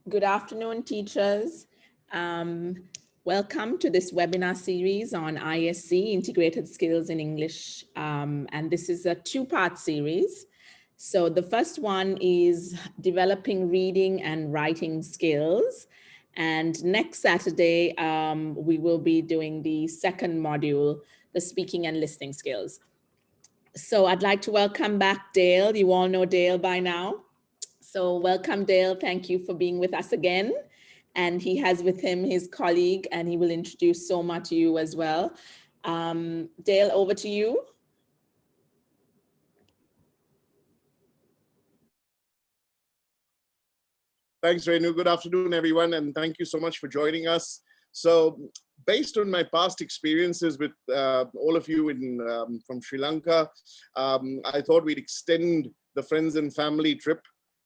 Good afternoon, teachers. Welcome to this webinar series on ISE, Integrated Skills in English. And this is a two-part series. So the first one is developing reading and writing skills. And next Saturday, we will be doing the second module, the speaking and listening skills. So I'd like to welcome back Dale. You all know Dale by now. So welcome, Dale. Thank you for being with us again. And he has with him his colleague, and he will introduce Soma to you as well. Dale, over to you. Thanks, Renu. Good afternoon, everyone, and thank you so much for joining us. So, based on my past experiences with all of you from Sri Lanka, I thought we'd extend the friends and family trip.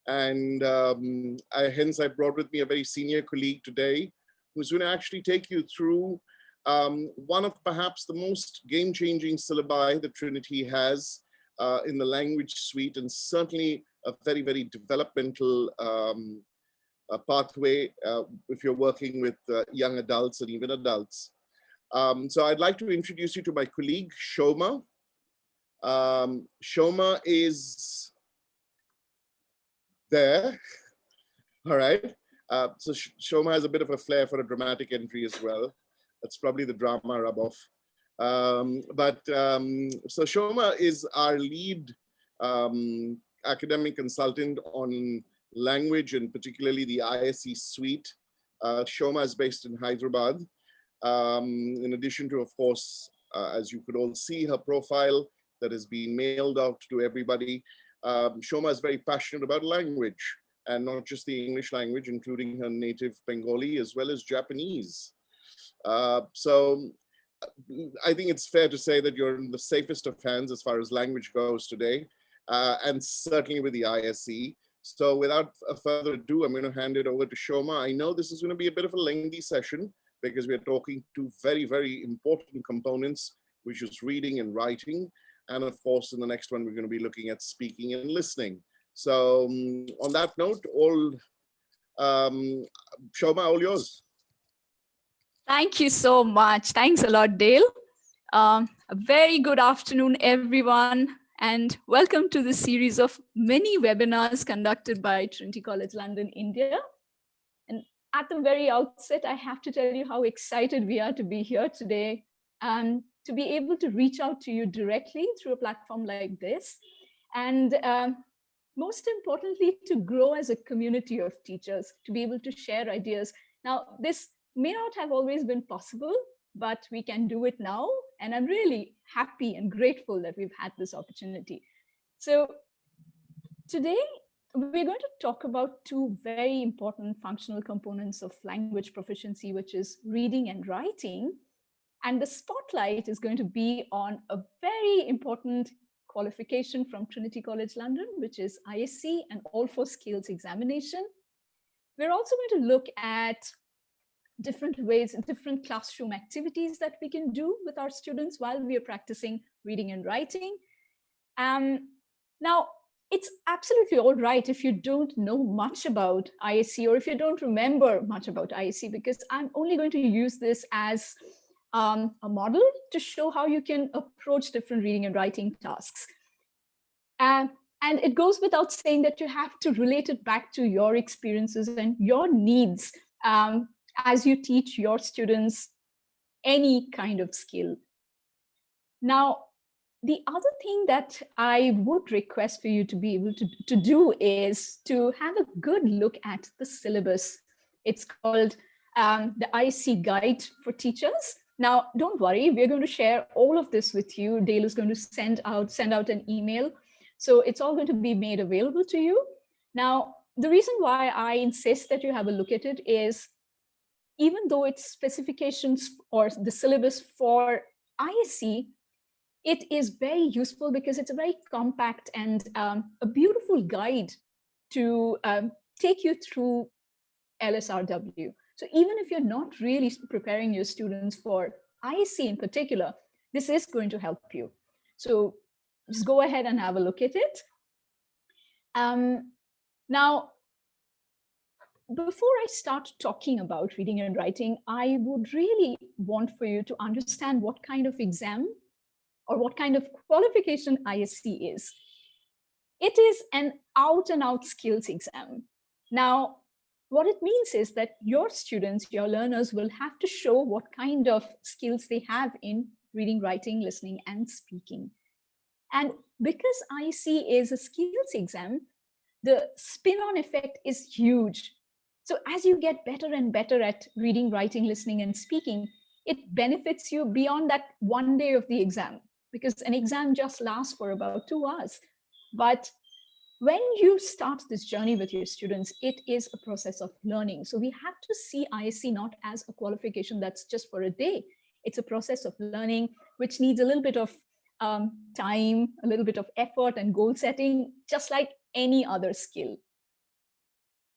And hence I brought with me a very senior colleague today who's going to actually take you through one of perhaps the most game-changing syllabi that Trinity has in the language suite, and certainly a very, very developmental pathway if you're working with young adults and even adults. So I'd like to introduce you to my colleague, Soma. Soma is there. All right. So Soma has a bit of a flair for a dramatic entry as well. That's probably the drama rub-off. So Soma is our lead academic consultant on language, and particularly the ISE suite. Soma is based in Hyderabad. In addition to, of course, as you could all see, her profile that has been mailed out to everybody. Soma is very passionate about language, and not just the English language, including her native Bengali as well as Japanese. So I think it's fair to say that you're in the safest of hands as far as language goes today, and certainly with the ISE. So without further ado, I'm going to hand it over to Soma. I know this is going to be a bit of a lengthy session because we're talking two very, very important components, which is reading and writing. And of course, in the next one, we're going to be looking at speaking and listening. So on that note, Soma, all yours. Thank you so much. Thanks a lot, Dale. A very good afternoon, everyone, and welcome to the series of many webinars conducted by Trinity College London, India. And at the very outset, I have to tell you how excited we are to be here today and to be able to reach out to you directly through a platform like this. And most importantly, to grow as a community of teachers, to be able to share ideas. Now, this may not have always been possible, but we can do it now. And I'm really happy and grateful that we've had this opportunity. So today, we're going to talk about two very important functional components of language proficiency, which is reading and writing. And the spotlight is going to be on a very important qualification from Trinity College London, which is ISE and All 4 Skills examination. We're also going to look at different ways, different classroom activities that we can do with our students while we are practicing reading and writing. Now, it's absolutely all right if you don't know much about ISE or if you don't remember much about ISE, because I'm only going to use this as a model to show how you can approach different reading and writing tasks. And it goes without saying that you have to relate it back to your experiences and your needs as you teach your students any kind of skill. Now, the other thing that I would request for you to be able to do is to have a good look at the syllabus. It's called the ISE Guide for Teachers. Now, don't worry, we're going to share all of this with you. Dale is going to send out an email. So it's all going to be made available to you. Now, the reason why I insist that you have a look at it is, even though it's specifications or the syllabus for ISE, it is very useful because it's a very compact and a beautiful guide to take you through LSRW. So even if you're not really preparing your students for ISE in particular, this is going to help you. So just go ahead and have a look at it. Now, before I start talking about reading and writing, I would really want for you to understand what kind of exam or what kind of qualification ISE is. It is an out and out skills exam. Now, what it means is that your students, your learners will have to show what kind of skills they have in reading, writing, listening, and speaking. And because ISE is a skills exam, the spin-on effect is huge. So as you get better and better at reading, writing, listening, and speaking, it benefits you beyond that one day of the exam, because an exam just lasts for about 2 hours. But when you start this journey with your students, it is a process of learning. So we have to see ISE not as a qualification that's just for a day. It's a process of learning, which needs a little bit of time, a little bit of effort and goal setting, just like any other skill.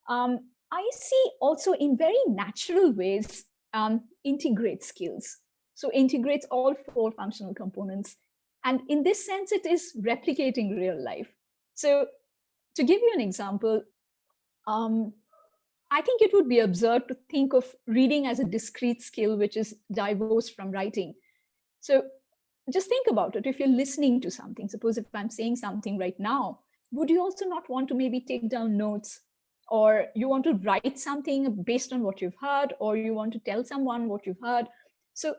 ISE also in very natural ways integrates skills. So integrates all 4 functional components. And in this sense, it is replicating real life. So to give you an example, I think it would be absurd to think of reading as a discrete skill, which is divorced from writing. So just think about it. If you're listening to something, suppose if I'm saying something right now, would you also not want to maybe take down notes, or you want to write something based on what you've heard, or you want to tell someone what you've heard? So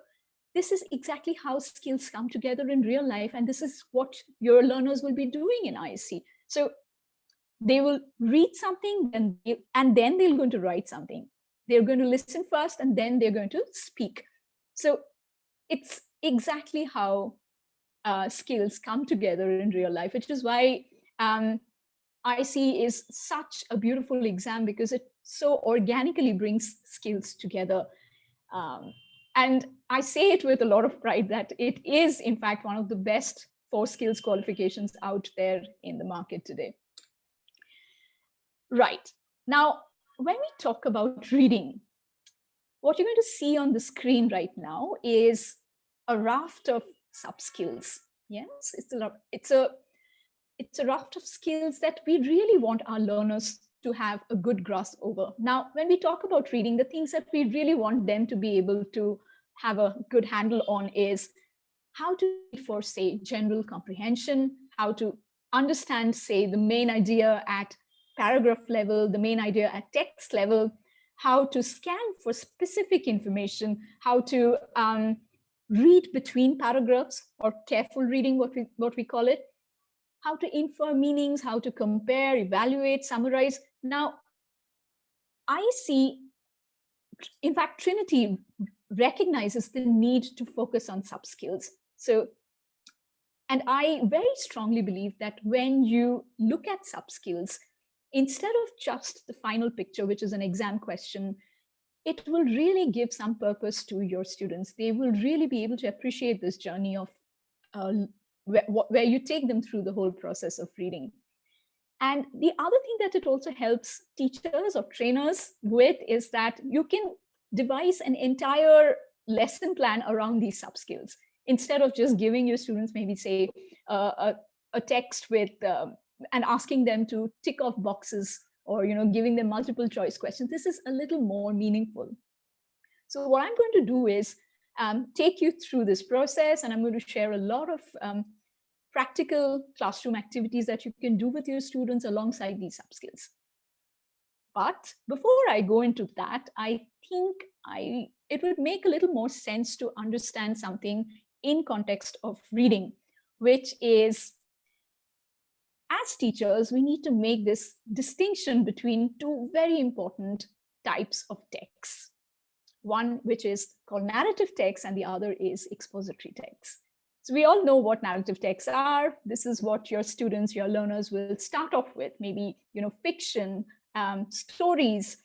this is exactly how skills come together in real life. And this is what your learners will be doing in ISE. So they will read something and then they're going to write something. They're going to listen first and then they're going to speak. So it's exactly how skills come together in real life, which is why ISE is such a beautiful exam, because it so organically brings skills together. And I say it with a lot of pride that it is, in fact, one of the best 4 skills qualifications out there in the market today. Right. Now, when we talk about reading, what you're going to see on the screen right now is a raft of sub-skills. Yes, it's a raft of skills that we really want our learners to have a good grasp over. Now, when we talk about reading, the things that we really want them to be able to have a good handle on is how to read for, say, general comprehension, how to understand, say, the main idea at paragraph level, the main idea at text level, how to scan for specific information, how to read between paragraphs, or careful reading, what we call it, how to infer meanings, how to compare, evaluate, summarize. Now, ISE, in fact, Trinity recognizes the need to focus on sub-skills. So, and I very strongly believe that when you look at sub-skills, instead of just the final picture, which is an exam question, it will really give some purpose to your students. They will really be able to appreciate this journey of where you take them through the whole process of reading. And the other thing that it also helps teachers or trainers with is that you can devise an entire lesson plan around these sub-skills. Instead of just giving your students maybe, say, a text with and asking them to tick off boxes, or giving them multiple choice questions. This is a little more meaningful. So what I'm going to do is take you through this process, and I'm going to share a lot of practical classroom activities that you can do with your students alongside these sub-skills. But before I go into that, I think it would make a little more sense to understand something in context of reading, which is, as teachers, we need to make this distinction between 2 very important types of texts. One which is called narrative text, and the other is expository text. So we all know what narrative texts are. This is what your students, your learners will start off with, maybe fiction, stories.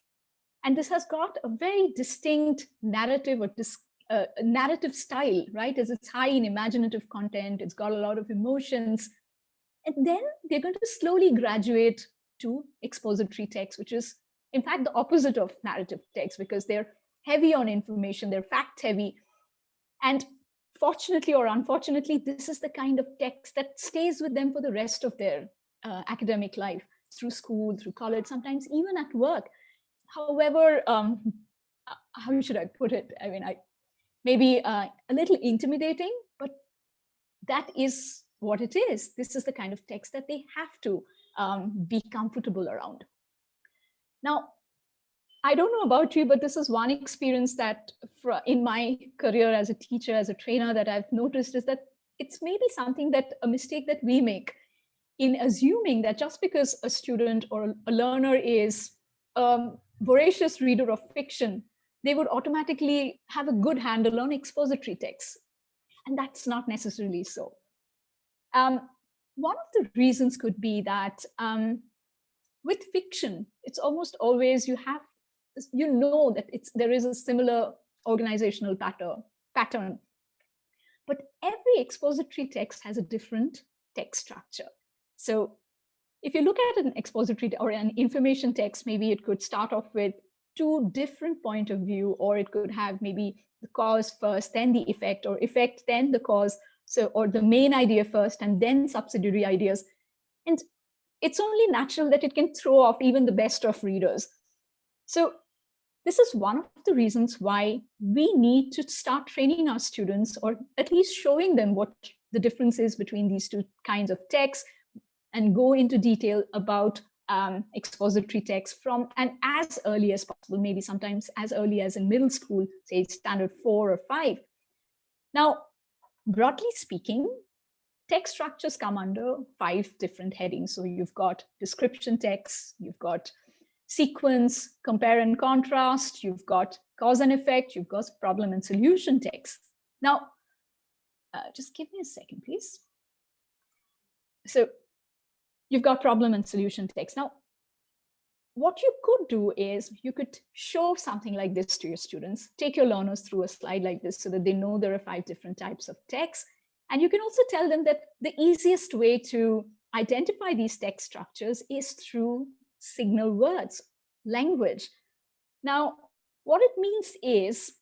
And this has got a very distinct narrative or narrative style, right? As it's high in imaginative content, it's got a lot of emotions. And then they're going to slowly graduate to expository text, which is, in fact, the opposite of narrative text, because they're heavy on information, they're fact heavy. And fortunately or unfortunately, this is the kind of text that stays with them for the rest of their academic life, through school, through college, sometimes even at work. however, how should I put it? I mean, maybe a little intimidating, but that is what it is. This is the kind of text that they have to be comfortable around. Now, I don't know about you, but this is one experience that in my career as a teacher, as a trainer, that I've noticed is that it's maybe something that a mistake that we make in assuming that just because a student or a learner is a voracious reader of fiction, they would automatically have a good handle on expository texts. And that's not necessarily so. One of the reasons could be that with fiction, it's almost always you know that there is a similar organizational pattern. But every expository text has a different text structure. So if you look at an expository or an information text, maybe it could start off with two different point of view, or it could have maybe the cause first, then the effect, or effect, then the cause. So, or the main idea first, and then subsidiary ideas. And it's only natural that it can throw off even the best of readers. So this is one of the reasons why we need to start training our students, or at least showing them what the difference is between these two kinds of texts, and go into detail about expository text from as early as possible, maybe sometimes as early as in middle school, say standard 4 or 5. Now, broadly speaking, text structures come under 5 different headings. So you've got description text, you've got sequence, compare and contrast, you've got cause and effect, you've got problem and solution text. Now, just give me a second, please. So you've got problem and solution text. Now, what you could do is you could show something like this to your students, take your learners through a slide like this so that they know there are 5 different types of text. And you can also tell them that the easiest way to identify these text structures is through signal words, language. Now, what it means is,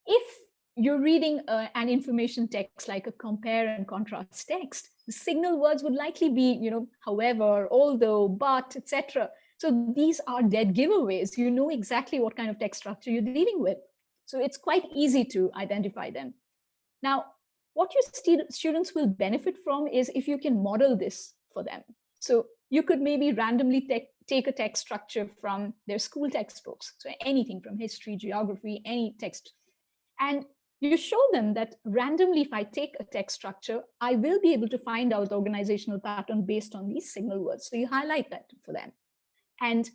if you're reading an information text like a compare and contrast text, the signal words would likely be, however, although, but, etc. So these are dead giveaways. You know exactly what kind of text structure you're dealing with. So it's quite easy to identify them. Now, what your students will benefit from is if you can model this for them. So you could maybe randomly take a text structure from their school textbooks. So anything from history, geography, any text. And you show them that randomly, if I take a text structure, I will be able to find out the organizational pattern based on these signal words. So you highlight that for them. And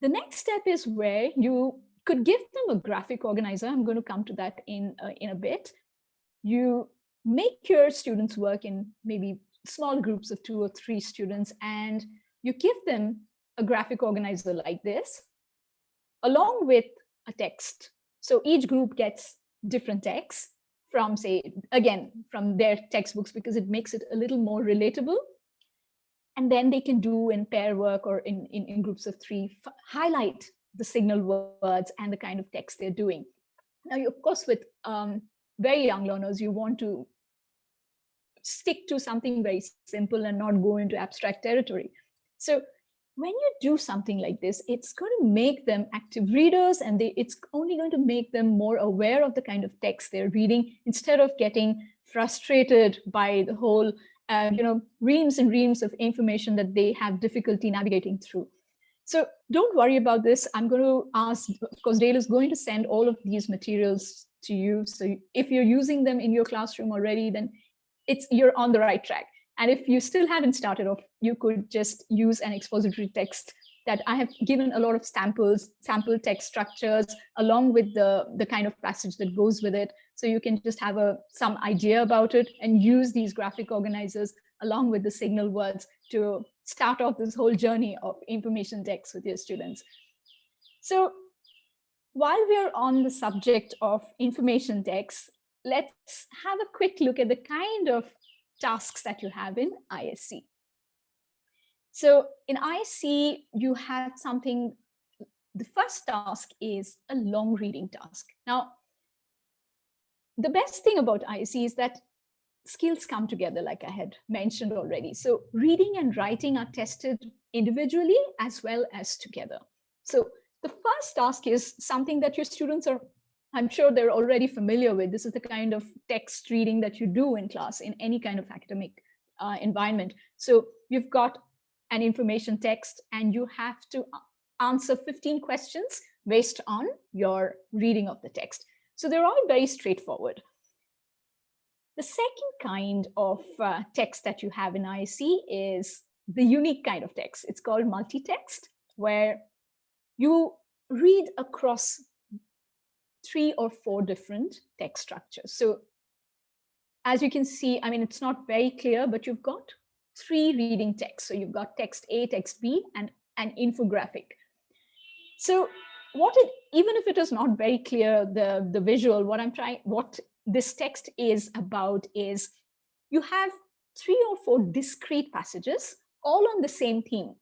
the next step is where you could give them a graphic organizer. I'm going to come to that in a bit. You make your students work in maybe small groups of 2 or 3 students, and you give them a graphic organizer like this, along with a text. So each group gets different texts from, say, again, from their textbooks, because it makes it a little more relatable. And then they can do in pair work or in groups of 3, highlight the signal words and the kind of text they're doing. Now, of course, with very young learners, you want to stick to something very simple and not go into abstract territory. So when you do something like this, it's going to make them active readers, and it's only going to make them more aware of the kind of text they're reading, instead of getting frustrated by the whole, reams and reams of information that they have difficulty navigating through. So don't worry about this. I'm going to ask, of course, Dale is going to send all of these materials to you. So if you're using them in your classroom already, then you're on the right track. And if you still haven't started off, you could just use an expository text that I have given a lot of sample text structures, along with the kind of passage that goes with it. So you can just have some idea about it and use these graphic organizers along with the signal words to start off this whole journey of information text with your students. So while we're on the subject of information text, let's have a quick look at the kind of tasks that you have in ISE. So in ISE, you have something, the first task is a long reading task. Now, the best thing about ISE is that skills come together, like I had mentioned already. So reading and writing are tested individually as well as together. So the first task is something that your students are, I'm sure they're already familiar with. This is the kind of text reading that you do in class in any kind of academic environment. So you've got an information text and you have to answer 15 questions based on your reading of the text. So they're all very straightforward. The second kind of text that you have in ISE is the unique kind of text. It's called multi-text, where you read across 3 or 4 different text structures. So as you can see, I mean, it's not very clear, but you've got 3 reading texts. So you've got text A, text B, and an infographic. So even if it is not very clear, the visual, what this text is about is you have 3 or 4 discrete passages, all on the same theme.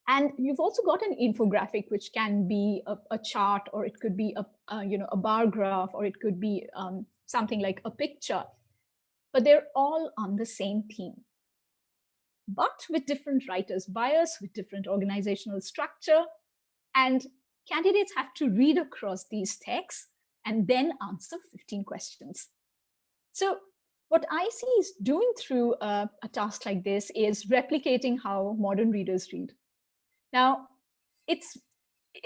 And you've also got an infographic, which can be a chart, or it could be a bar graph, or it could be something like a picture, but they're all on the same theme, but with different writers' bias, with different organizational structure, and candidates have to read across these texts and then answer 15 questions. So what ISE is doing through a task like this is replicating how modern readers read. Now, it's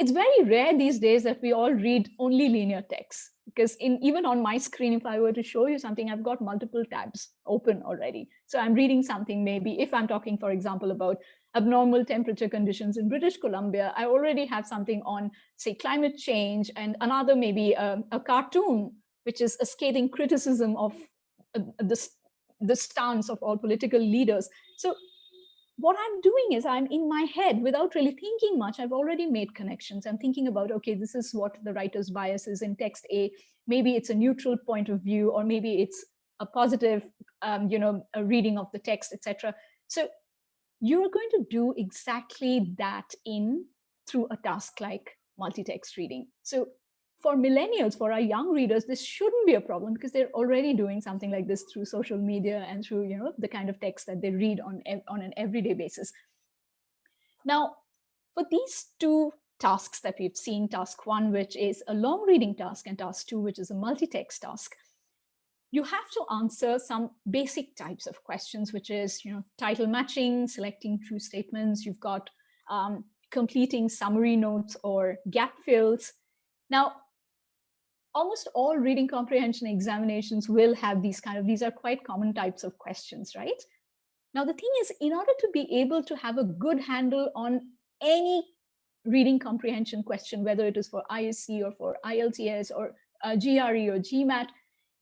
very rare these days that we all read only linear text, because even on my screen, if I were to show you something, I've got multiple tabs open already. So I'm reading something, maybe if I'm talking, for example, about abnormal temperature conditions in British Columbia, I already have something on, say, climate change, and another maybe a cartoon, which is a scathing criticism of the stance of all political leaders. So what I'm doing is I'm in my head, without really thinking much, I've already made connections. I'm thinking about, okay, this is what the writer's bias is in text A. Maybe it's a neutral point of view, or maybe it's a positive, a reading of the text, etc. So you're going to do exactly that through a task like multi-text reading. So for millennials, for our young readers, this shouldn't be a problem, because they're already doing something like this through social media and through the kind of text that they read on an everyday basis. Now, for these 2 tasks that we've seen, task 1, which is a long reading task, and task 2, which is a multi-text task, you have to answer some basic types of questions, which is title matching, selecting true statements. You've got completing summary notes or gap fills. Now, almost all reading comprehension examinations will have these are quite common types of questions, right? Now, the thing is, in order to be able to have a good handle on any reading comprehension question, whether it is for ISE or for IELTS or GRE or GMAT,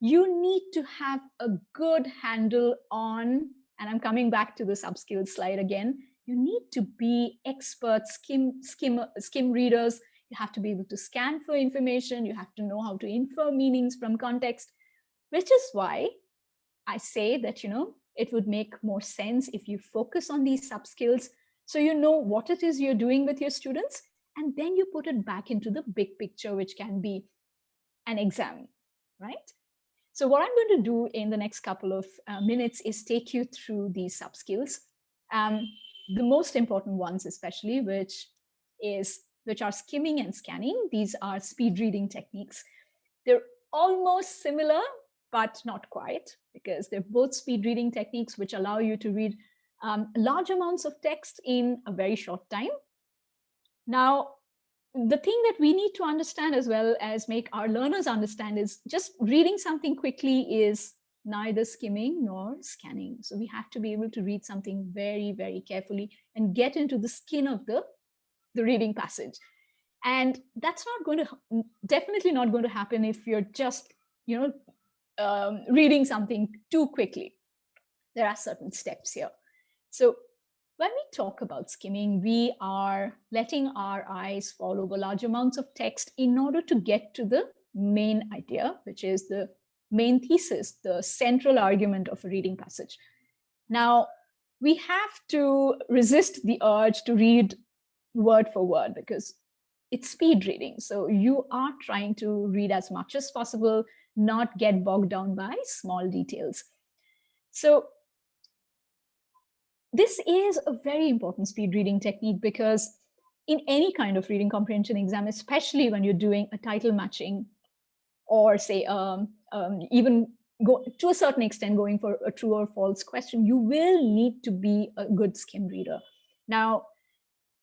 you need to have a good handle on, and I'm coming back to the sub-skills slide again, you need to be expert skim readers. You have to be able to scan for information. You have to know how to infer meanings from context, which is why I say that, it would make more sense if you focus on these sub-skills, so you know what it is you're doing with your students, and then you put it back into the big picture, which can be an exam, right? So what I'm going to do in the next couple of minutes is take you through these sub-skills, the most important ones especially, which are skimming and scanning. These are speed reading techniques. They're almost similar, but not quite, because they're both speed reading techniques which allow you to read large amounts of text in a very short time. Now, the thing that we need to understand, as well as make our learners understand, is just reading something quickly is neither skimming nor scanning. So we have to be able to read something very, very carefully and get into the skin of the reading passage. And that's definitely not going to happen if you're just, reading something too quickly. There are certain steps here. So when we talk about skimming, we are letting our eyes fall over large amounts of text in order to get to the main idea, which is the main thesis, the central argument of a reading passage. Now, we have to resist the urge to read word for word, because it's speed reading. So you are trying to read as much as possible, not get bogged down by small details. So this is a very important speed reading technique, because in any kind of reading comprehension exam, especially when you're doing a title matching, or say even go to a certain extent going for a true or false question, you will need to be a good skim reader. Now,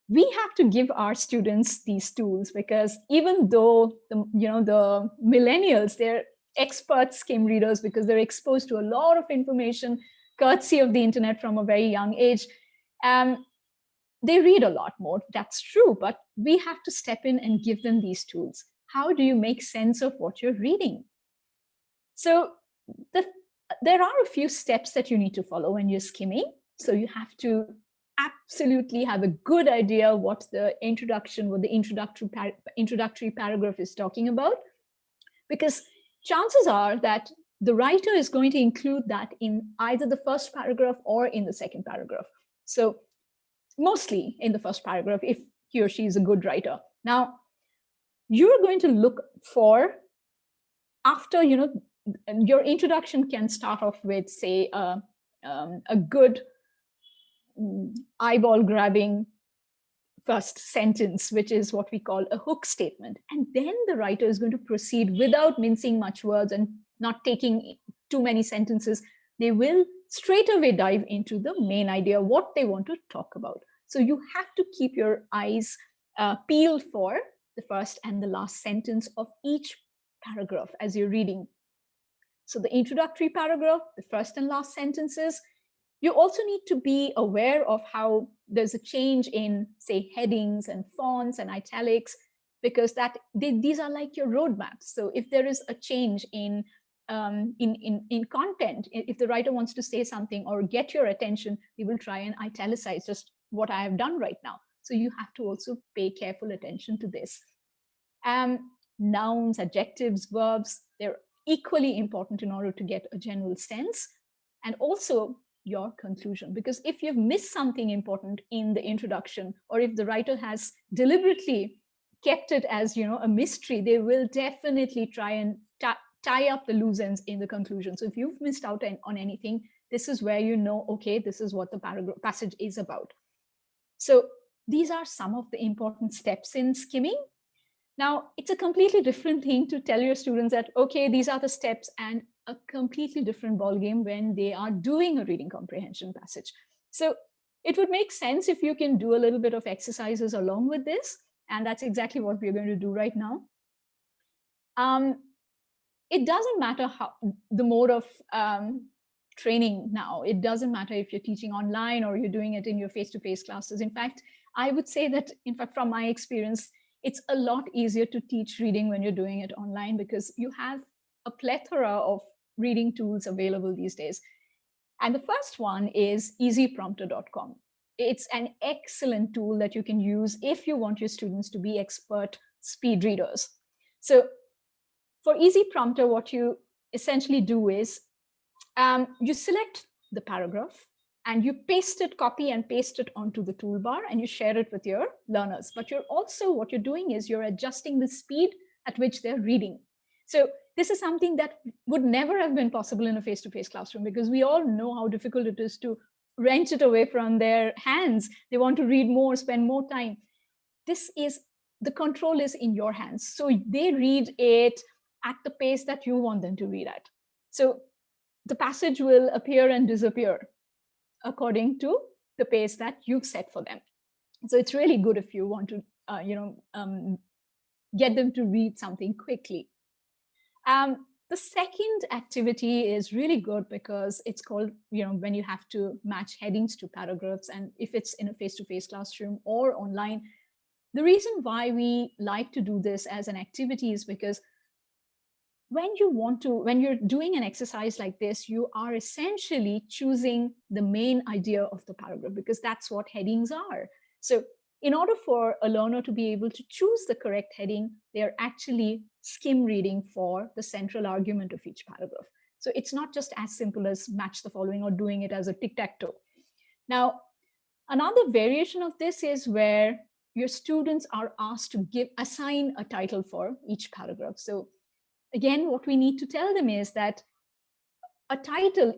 we have to give our students these tools, because even though the millennials, they're expert skim readers because they're exposed to a lot of information courtesy of the internet from a very young age. They read a lot more, that's true, but we have to step in and give them these tools. How do you make sense of what you're reading? So there are a few steps that you need to follow when you're skimming. So you have to absolutely have a good idea what the introductory paragraph is talking about, because chances are that the writer is going to include that in either the first paragraph or in the second paragraph. So mostly in the first paragraph, if he or she is a good writer. Now, you're going to look for, after, your introduction can start off with, say, a good eyeball grabbing first sentence, which is what we call a hook statement. And then the writer is going to proceed without mincing much words and not taking too many sentences. They will straight away dive into the main idea, what they want to talk about. So you have to keep your eyes peeled for the first and the last sentence of each paragraph as you're reading. So the introductory paragraph, the first and last sentences. You also need to be aware of how there's a change in, say, headings and fonts and italics, because these are like your roadmaps. So if there is a change in content, if the writer wants to say something or get your attention, we will try and italicize just what I have done right now. So you have to also pay careful attention to this. Nouns, adjectives, verbs, they're equally important in order to get a general sense. And also your conclusion, because if you've missed something important in the introduction, or if the writer has deliberately kept it as a mystery, they will definitely try and tie up the loose ends in the conclusion. So if you've missed out on anything, this is where okay, this is what the passage is about. So these are some of the important steps in skimming. Now, it's a completely different thing to tell your students that, okay, these are the steps, and a completely different ballgame when they are doing a reading comprehension passage. So it would make sense if you can do a little bit of exercises along with this, and that's exactly what we're going to do right now. It doesn't matter how the mode of training now. It doesn't matter if you're teaching online or you're doing it in your face-to-face classes. In fact, I would say that, in fact, from my experience, it's a lot easier to teach reading when you're doing it online, because you have a plethora of reading tools available these days. And the first one is easyprompter.com. It's an excellent tool that you can use if you want your students to be expert speed readers. So for Easy Prompter, what you essentially do is you select the paragraph and you copy and paste it onto the toolbar, and you share it with your learners. But what you're doing is you're adjusting the speed at which they're reading. So this is something that would never have been possible in a face-to-face classroom, because we all know how difficult it is to wrench it away from their hands. They want to read more, spend more time. The control is in your hands. So they read it at the pace that you want them to read at. So the passage will appear and disappear according to the pace that you've set for them. So it's really good if you want to, get them to read something quickly. The second activity is really good because it's called, when you have to match headings to paragraphs, and if it's in a face-to-face classroom or online. The reason why we like to do this as an activity is because when you're doing an exercise like this, you are essentially choosing the main idea of the paragraph, because that's what headings are. So in order for a learner to be able to choose the correct heading, they're actually skim reading for the central argument of each paragraph. So it's not just as simple as match the following or doing it as a tic-tac-toe. Now, another variation of this is where your students are asked to assign a title for each paragraph. So again, what we need to tell them is that a title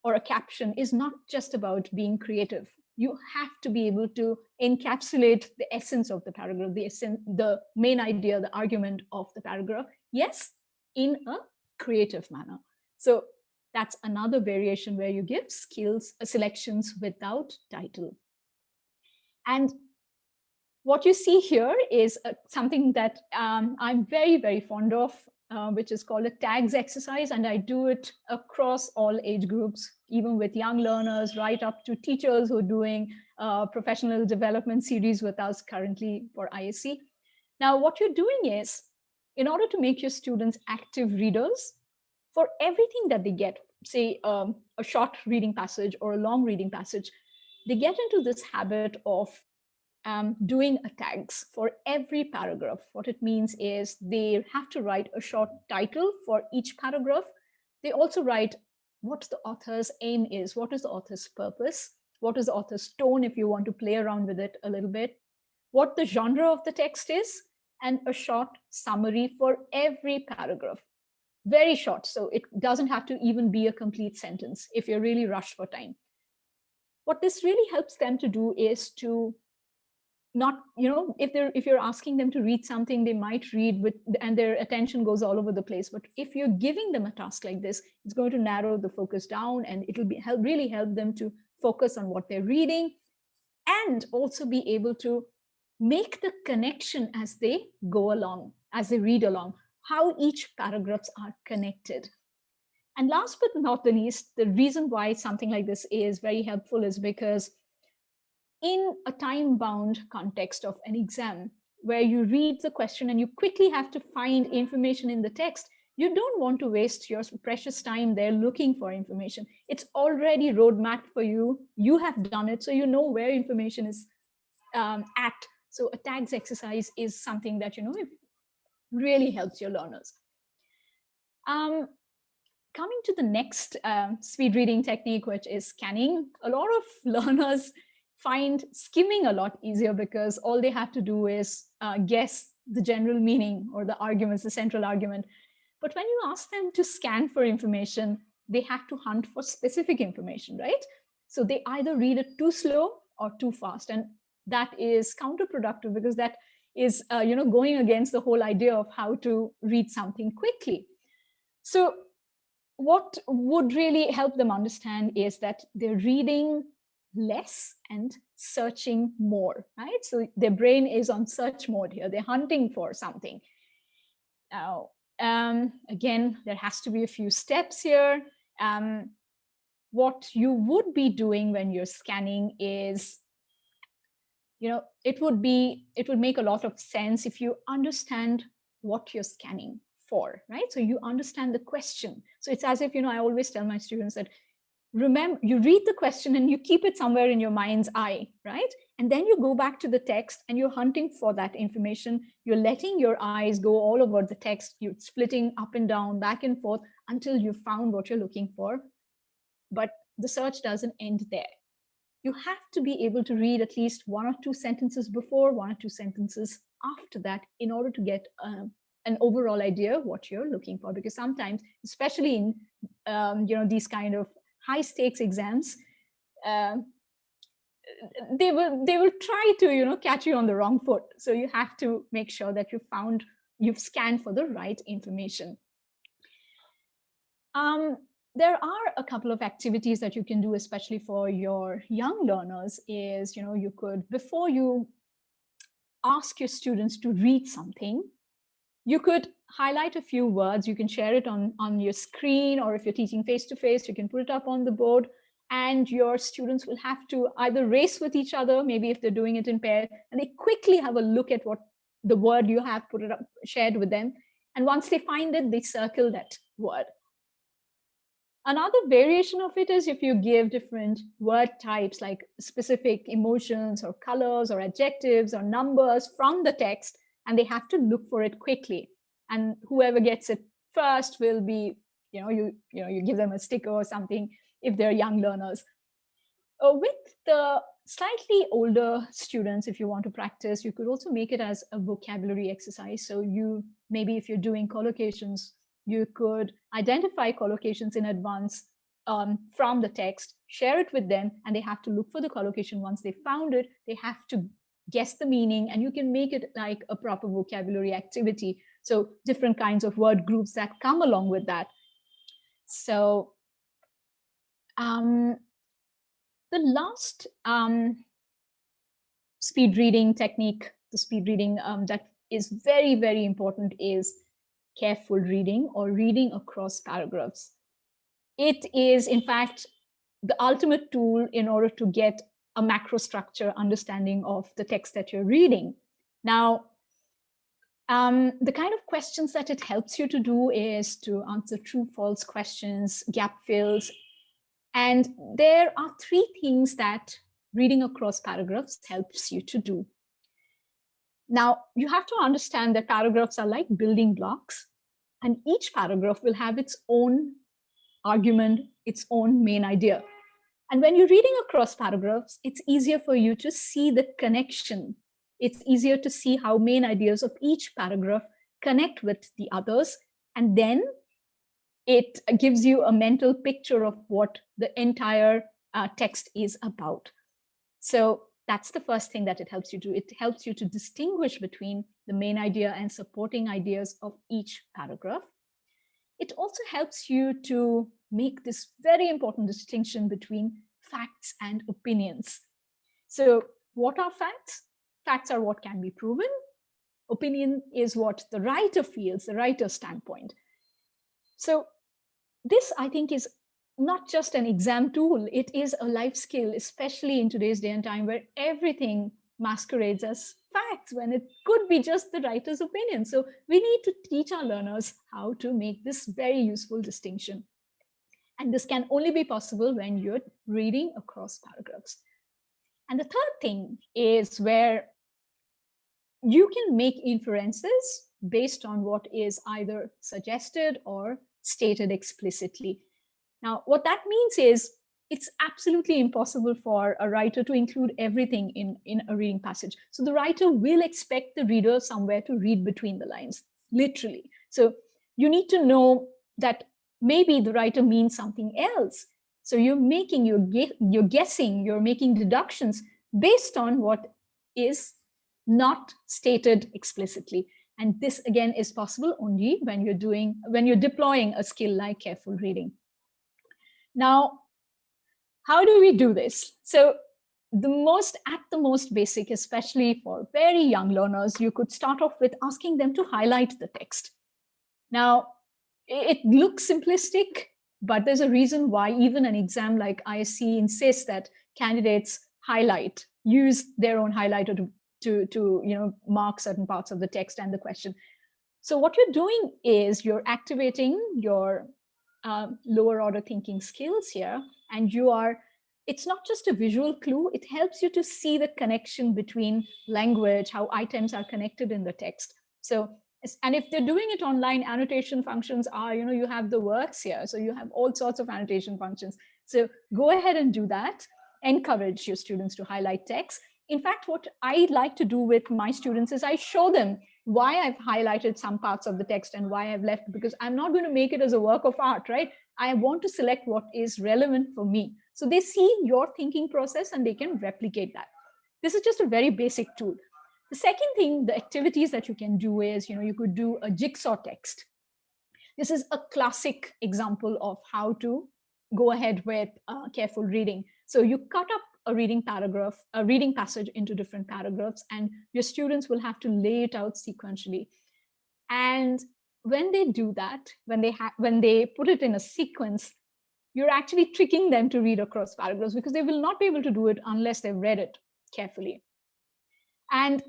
or a caption is not just about being creative. you have to be able to encapsulate the essence of the paragraph, the main idea, the argument of the paragraph, yes, in a creative manner. So that's another variation where you give skills selections without title. And what you see here is something that I'm very, very fond of, which is called a tags exercise. And I do it across all age groups, even with young learners, right up to teachers who are doing professional development series with us currently for ISE. Now, what you're doing is, in order to make your students active readers, for everything that they get, say a short reading passage or a long reading passage, they get into this habit of doing a tags for every paragraph. What it means is they have to write a short title for each paragraph. They also write what the author's aim is, what is the author's purpose, what is the author's tone if you want to play around with it a little bit, what the genre of the text is, and a short summary for every paragraph. Very short, so it doesn't have to even be a complete sentence if you're really rushed for time. What this really helps them to do is to not, if you're asking them to read something, they might read and their attention goes all over the place. But if you're giving them a task like this, it's going to narrow the focus down, and it'll really help them to focus on what they're reading, and also be able to make the connection as they go along, as they read along, how each paragraphs are connected. And last but not the least, the reason why something like this is very helpful is because in a time-bound context of an exam, where you read the question and you quickly have to find information in the text, you don't want to waste your precious time there looking for information. It's already roadmapped for you. You have done it, so you know where information is at. So a tags exercise is something that, it really helps your learners. Coming to the next speed reading technique, which is scanning. A lot of learners find skimming a lot easier because all they have to do is guess the general meaning or the arguments, the central argument. But when you ask them to scan for information, they have to hunt for specific information, right? So they either read it too slow or too fast. And that is counterproductive because that is going against the whole idea of how to read something quickly. So what would really help them understand is that they're reading less and searching more, right? So their brain is on search mode here. They're hunting for something. Now, again, there has to be a few steps here. What you would be doing when you're scanning is, it would make a lot of sense if you understand what you're scanning for, right? So you understand the question. So it's as if, I always tell my students that, remember, you read the question and you keep it somewhere in your mind's eye, right? And then you go back to the text and you're hunting for that information. You're letting your eyes go all over the text. You're splitting up and down, back and forth until you found what you're looking for. But the search doesn't end there. You have to be able to read at least one or two sentences before, one or two sentences after that in order to get an overall idea of what you're looking for. Because sometimes, especially in these kind of high stakes exams, they will try to catch you on the wrong foot. So you have to make sure that you've scanned for the right information. There are a couple of activities that you can do, especially for your young learners, is you could, before you ask your students to read something, you could highlight a few words. You can share it on your screen, or if you're teaching face-to-face, you can put it up on the board, and your students will have to either race with each other, maybe if they're doing it in pair, and they quickly have a look at what the word you have put it up, shared with them. And once they find it, they circle that word. Another variation of it is if you give different word types like specific emotions or colors or adjectives or numbers from the text, and they have to look for it quickly. And whoever gets it first will be, you give them a sticker or something if they're young learners. With the slightly older students, if you want to practice, you could also make it as a vocabulary exercise. So maybe if you're doing collocations, you could identify collocations in advance from the text, share it with them, and they have to look for the collocation. Once they found it, they have to guess the meaning, and you can make it like a proper vocabulary activity. So different kinds of word groups that come along with that. So the last speed reading technique, the speed reading that is very, very important is careful reading or reading across paragraphs. It is, in fact, the ultimate tool in order to get a macro structure understanding of the text that you're reading. Now, the kind of questions that it helps you to do is to answer true, false questions, gap fills. And there are three things that reading across paragraphs helps you to do. Now, you have to understand that paragraphs are like building blocks, and each paragraph will have its own argument, its own main idea. And when you're reading across paragraphs, it's easier for you to see the connection. It's easier to see how main ideas of each paragraph connect with the others. And then it gives you a mental picture of what the entire text is about. So that's the first thing that it helps you do. It helps you to distinguish between the main idea and supporting ideas of each paragraph. It also helps you to make this very important distinction between facts and opinions. So what are facts? Facts are what can be proven. Opinion is what the writer feels, the writer's standpoint. So this, I think, is not just an exam tool. It is a life skill, especially in today's day and time where everything masquerades as facts when it could be just the writer's opinion. So we need to teach our learners how to make this very useful distinction. And this can only be possible when you're reading across paragraphs. And the third thing is where you can make inferences based on what is either suggested or stated explicitly. Now, what that means is it's absolutely impossible for a writer to include everything in a reading passage. So the writer will expect the reader somewhere to read between the lines, literally. So you need to know that maybe the writer means something else. So you're guessing, you're making deductions based on what is not stated explicitly. And this again is possible only when you're deploying a skill like careful reading. Now, how do we do this? So at the most basic, especially for very young learners, you could start off with asking them to highlight the text. Now, it looks simplistic, but there's a reason why even an exam like ISE insists that candidates use their own highlighter to mark certain parts of the text and the question. So what you're doing is you're activating your lower order thinking skills here, and it's not just a visual clue, it helps you to see the connection between language, how items are connected in the text. So, and if they're doing it online, annotation functions are, you have the works here. So you have all sorts of annotation functions. So go ahead and do that. Encourage your students to highlight text. In fact, what I like to do with my students is I show them why I've highlighted some parts of the text and why I've left, because I'm not going to make it as a work of art, right? I want to select what is relevant for me. So they see your thinking process and they can replicate that. This is just a very basic tool. The second thing, the activities that you can do is, you could do a jigsaw text. This is a classic example of how to go ahead with careful reading. So you cut up a reading passage into different paragraphs, and your students will have to lay it out sequentially. And when they do that, when they put it in a sequence, you're actually tricking them to read across paragraphs, because they will not be able to do it unless they've read it carefully. And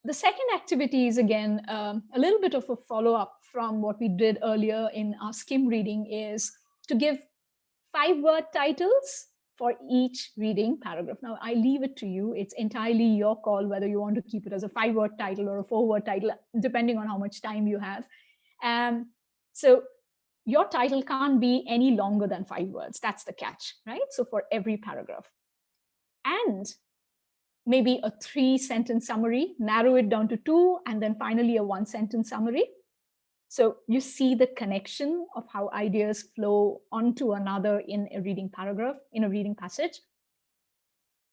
the second activity is, again, a little bit of a follow-up from what we did earlier in our skim reading, is to give 5-word titles for each reading paragraph. Now, I leave it to you. It's entirely your call whether you want to keep it as a 5-word title or a 4-word title, depending on how much time you have. So your title can't be any longer than 5 words. That's the catch, right? So for every paragraph. And maybe a 3-sentence summary, narrow it down to 2, and then finally a 1-sentence summary. So you see the connection of how ideas flow onto another in a reading paragraph, in a reading passage.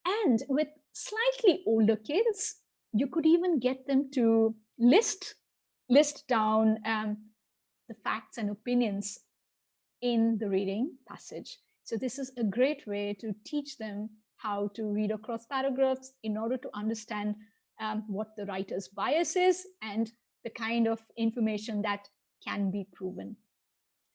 And with slightly older kids, you could even get them to list down the facts and opinions in the reading passage. So this is a great way to teach them how to read across paragraphs in order to understand what the writer's bias is and the kind of information that can be proven.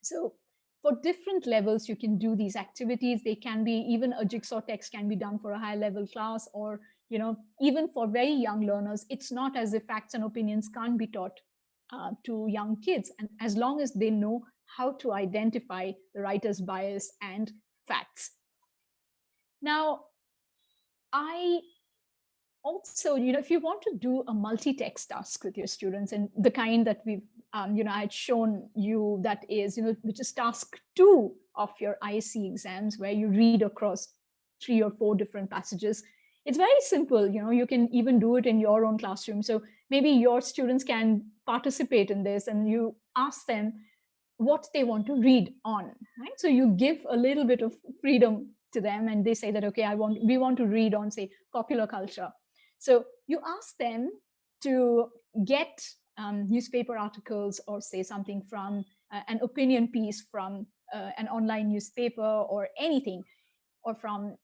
So for different levels, you can do these activities. They can be, even a jigsaw text can be done for a high level class, or, you know, even for very young learners. It's not as if facts and opinions can't be taught to young kids. And as long as they know how to identify the writer's bias and facts. Now, I also, you know, if you want to do a multi-text task with your students, and the kind that we've, you know, I had shown you, that is, you know, which is task 2 of your ISE exams, where you read across 3 or 4 different passages. It's very simple, you know, you can even do it in your own classroom. So maybe your students can participate in this, and you ask them what they want to read on, right? So you give a little bit of freedom to them, and they say that, okay, we want to read on, say, popular culture. So you ask them to get newspaper articles, or say something from an opinion piece from an online newspaper or anything, or from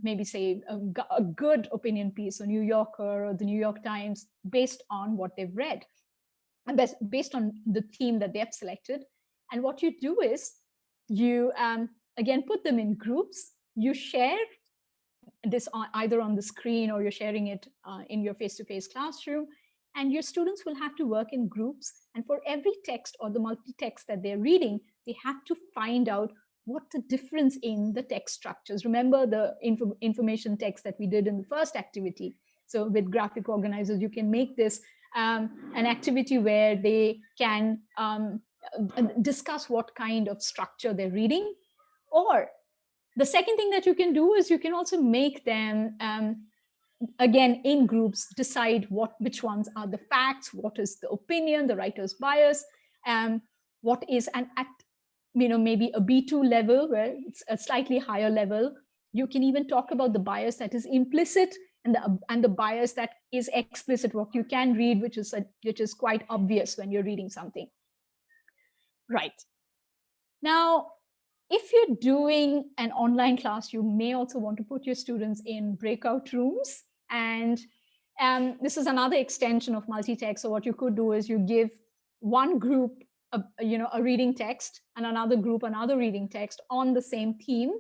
maybe, say, a good opinion piece, a New Yorker or the New York Times, based on what they've read, and based on the theme that they've selected. And what you do is you, again, put them in groups. You share this either on the screen, or you're sharing it in your face-to-face classroom. And your students will have to work in groups. And for every text or the multi-text that they're reading, they have to find out what the difference in the text structures. Remember the information text that we did in the first activity. So with graphic organizers, you can make this an activity where they can discuss what kind of structure they're reading. Or the second thing that you can do is you can also make them, again, in groups, decide which ones are the facts, what is the opinion, the writer's bias, what is maybe a B2 level, where it's a slightly higher level. You can even talk about the bias that is implicit and the bias that is explicit, what you can read, which is quite obvious when you're reading something. Right. Now, if you're doing an online class, you may also want to put your students in breakout rooms. And this is another extension of multi-text. So what you could do is you give one group a reading text, and another group another reading text on the same theme.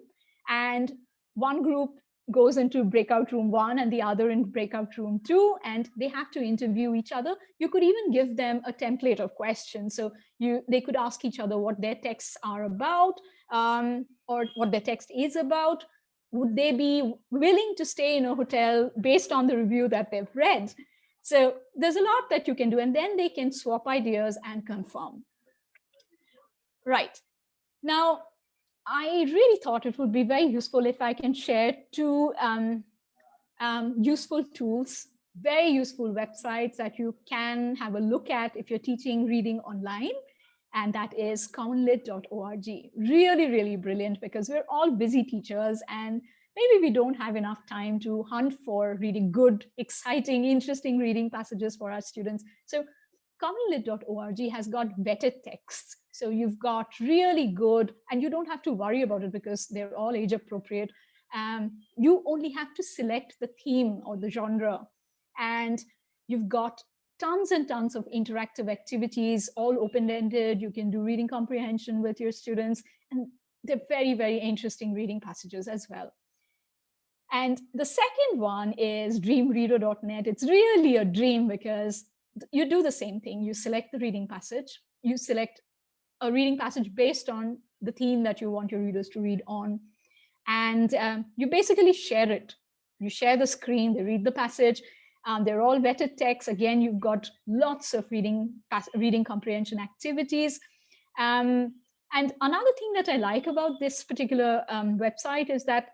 And one group goes into breakout room 1 and the other in breakout room 2, and they have to interview each other. You could even give them a template of questions. So they could ask each other what their texts are about, or what their text is about. Would they be willing to stay in a hotel based on the review that they've read? So there's a lot that you can do, and then they can swap ideas and confirm. Right. Now, I really thought it would be very useful if I can share 2 useful tools, very useful websites that you can have a look at if you're teaching reading online. And that is commonlit.org. Really, really brilliant, because we're all busy teachers, and maybe we don't have enough time to hunt for really good, exciting, interesting reading passages for our students. So commonlit.org has got vetted texts. So you've got really good, and you don't have to worry about it because they're all age appropriate. You only have to select the theme or the genre, and you've got tons and tons of interactive activities, all open-ended. You can do reading comprehension with your students, and they're very, very interesting reading passages as well. And the second one is dreamreader.net. It's really a dream, because you do the same thing. You select the reading passage. You select a reading passage based on the theme that you want your readers to read on. And you basically share it. You share the screen, they read the passage. They're all vetted texts. Again, you've got lots of reading comprehension activities. And another thing that I like about this particular website is that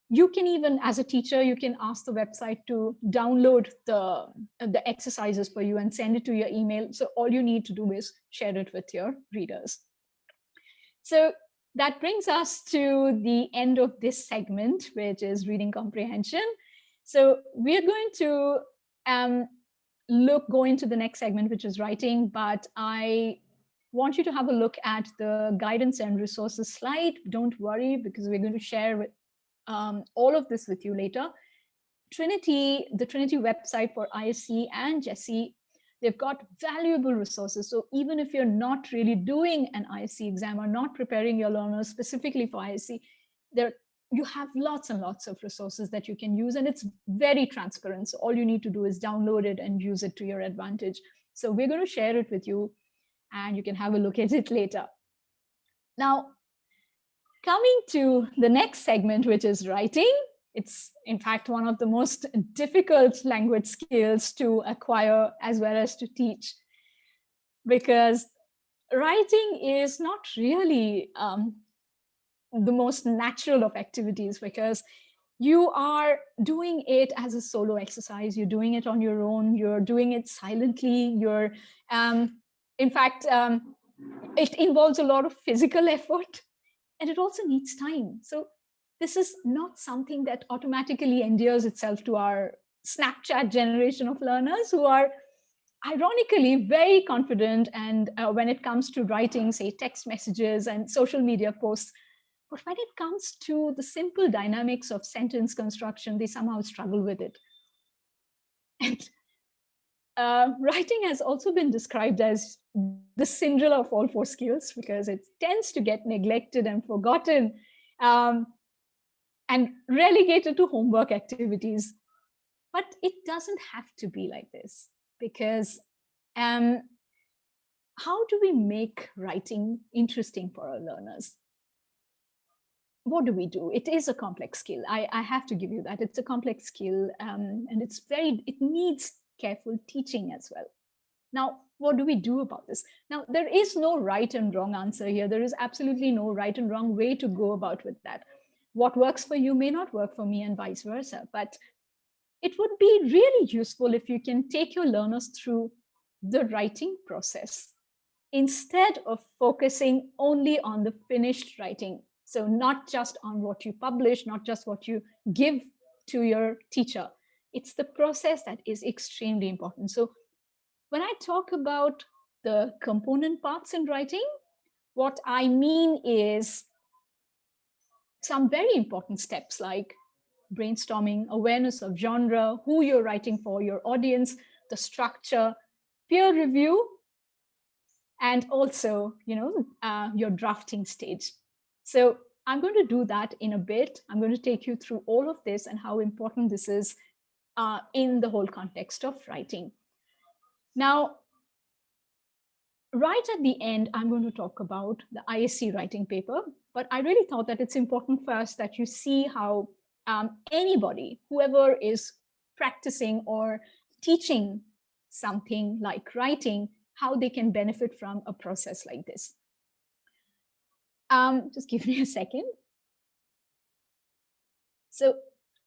You can even, as a teacher, you can ask the website to download the exercises for you and send it to your email. So all you need to do is share it with your readers. So that brings us to the end of this segment, which is reading comprehension. So we are going to go into the next segment, which is writing, but I want you to have a look at the guidance and resources slide. Don't worry, because we're going to share with, all of this with you later. The Trinity website for ISE and Jessie, they've got valuable resources. So even if you're not really doing an ISE exam or not preparing your learners specifically for ISE, you have lots and lots of resources that you can use, and it's very transparent. So all you need to do is download it and use it to your advantage. So we're going to share it with you, and you can have a look at it later. Now, coming to the next segment, which is writing. It's, in fact, one of the most difficult language skills to acquire as well as to teach, because writing is not really the most natural of activities, because you are doing it as a solo exercise. You're doing it on your own. You're doing it silently. You're, in fact, it involves a lot of physical effort, and it also needs time. So this is not something that automatically endears itself to our Snapchat generation of learners, who are ironically very confident, and when it comes to writing, say, text messages and social media posts. But when it comes to the simple dynamics of sentence construction, they somehow struggle with it. And writing has also been described as the Cinderella of all four skills, because it tends to get neglected and forgotten, and relegated to homework activities. But it doesn't have to be like this, because how do we make writing interesting for our learners? What do we do? It is a complex skill. I have to give you that. It's a complex skill, and it needs careful teaching as well. Now, what do we do about this? Now, there is no right and wrong answer here. There is absolutely no right and wrong way to go about with that. What works for you may not work for me, and vice versa. But it would be really useful if you can take your learners through the writing process instead of focusing only on the finished writing. So not just on what you publish, not just what you give to your teacher. It's the process that is extremely important. So when I talk about the component parts in writing, what I mean is some very important steps like brainstorming, awareness of genre, who you're writing for, your audience, the structure, peer review, and also, your drafting stage. So I'm going to do that in a bit. I'm going to take you through all of this and how important this is in the whole context of writing. Now, right at the end, I'm going to talk about the ISE writing paper, but I really thought that it's important first that you see how anybody, whoever is practicing or teaching something like writing, how they can benefit from a process like this. Just give me a second. So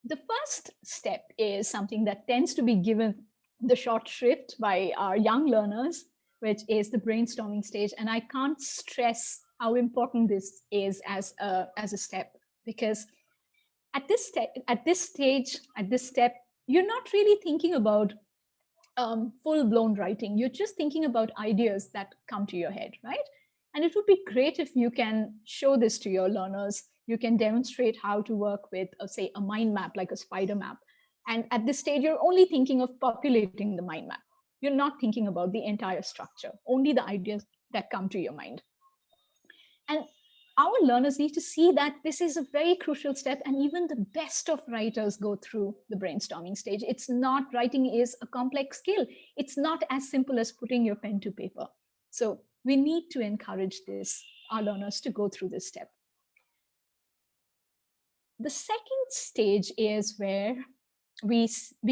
the first step is something that tends to be given the short shrift by our young learners, which is the brainstorming stage. And I can't stress how important this is as a step, because at this step, you're not really thinking about full-blown writing. You're just thinking about ideas that come to your head, right? And it would be great if you can show this to your learners. You can demonstrate how to work with, say, a mind map, like a spider map. And at this stage, you're only thinking of populating the mind map. You're not thinking about the entire structure, only the ideas that come to your mind. And our learners need to see that this is a very crucial step, and even the best of writers go through the brainstorming stage. It's not, writing is a complex skill. It's not as simple as putting your pen to paper. So we need to encourage our learners to go through this step. The second stage is where we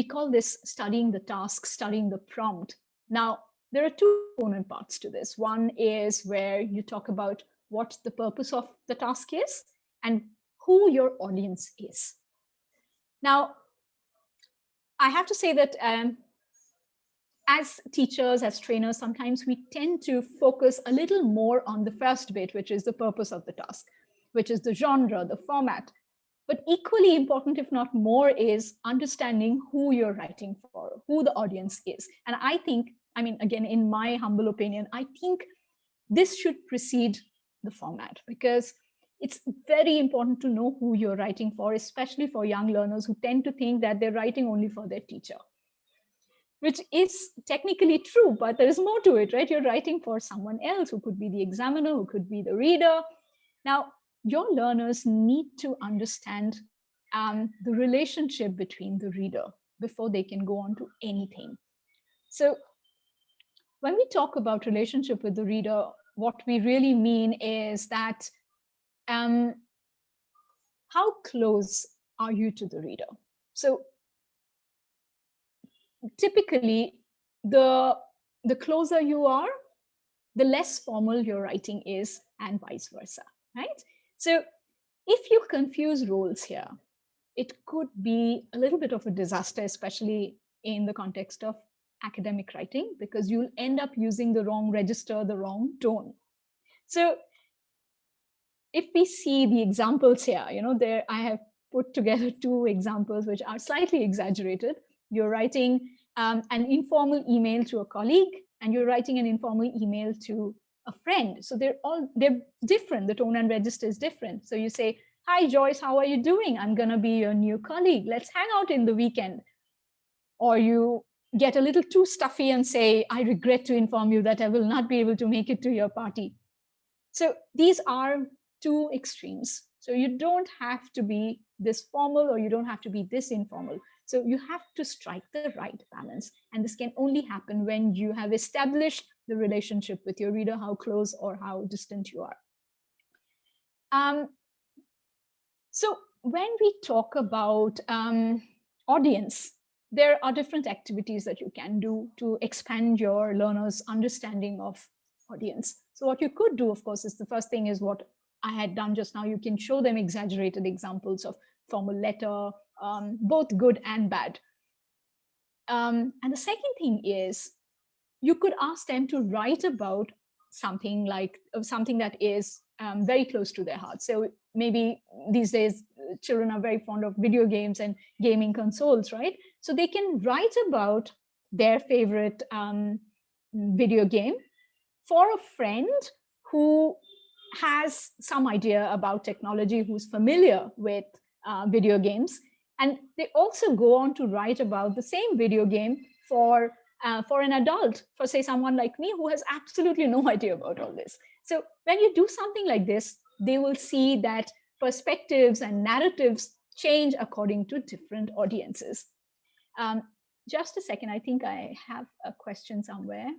call this studying the task, studying the prompt. Now, there are two component parts to this. One is where you talk about what the purpose of the task is and who your audience is. Now, I have to say that as teachers, as trainers, sometimes we tend to focus a little more on the first bit, which is the purpose of the task, which is the genre, the format. But equally important, if not more, is understanding who you're writing for, who the audience is. And I think, I mean, again, in my humble opinion, I think this should precede the format, because it's very important to know who you're writing for, especially for young learners who tend to think that they're writing only for their teacher, which is technically true, but there is more to it, right? You're writing for someone else who could be the examiner, who could be the reader. Now, your learners need to understand the relationship between the reader before they can go on to anything. So when we talk about relationship with the reader, what we really mean is that how close are you to the reader? So typically, the closer you are, the less formal your writing is, and vice versa, right? So if you confuse roles here, it could be a little bit of a disaster, especially in the context of academic writing, because you'll end up using the wrong register, the wrong tone. So if we see the examples here, there I have put together 2 examples which are slightly exaggerated. You're writing an informal email to a colleague, and you're writing an informal email to a friend. So they're different. The tone and register is different. So you say, "Hi, Joyce, how are you doing? I'm going to be your new colleague. Let's hang out in the weekend." Or you get a little too stuffy and say, "I regret to inform you that I will not be able to make it to your party." So these are 2 extremes. So you don't have to be this formal, or you don't have to be this informal. So you have to strike the right balance. And this can only happen when you have established the relationship with your reader, how close or how distant you are. So when we talk about audience, there are different activities that you can do to expand your learners' understanding of audience. So what you could do, of course, is the first thing is what I had done just now. You can show them exaggerated examples of formal letter, both good and bad. And the second thing is you could ask them to write about something that is very close to their heart. So maybe these days children are very fond of video games and gaming consoles, right? So they can write about their favorite video game for a friend who has some idea about technology, who's familiar with video games. And they also go on to write about the same video game for an adult, for say someone like me who has absolutely no idea about all this. So when you do something like this, they will see that perspectives and narratives change according to different audiences. Just a second, I think I have a question somewhere.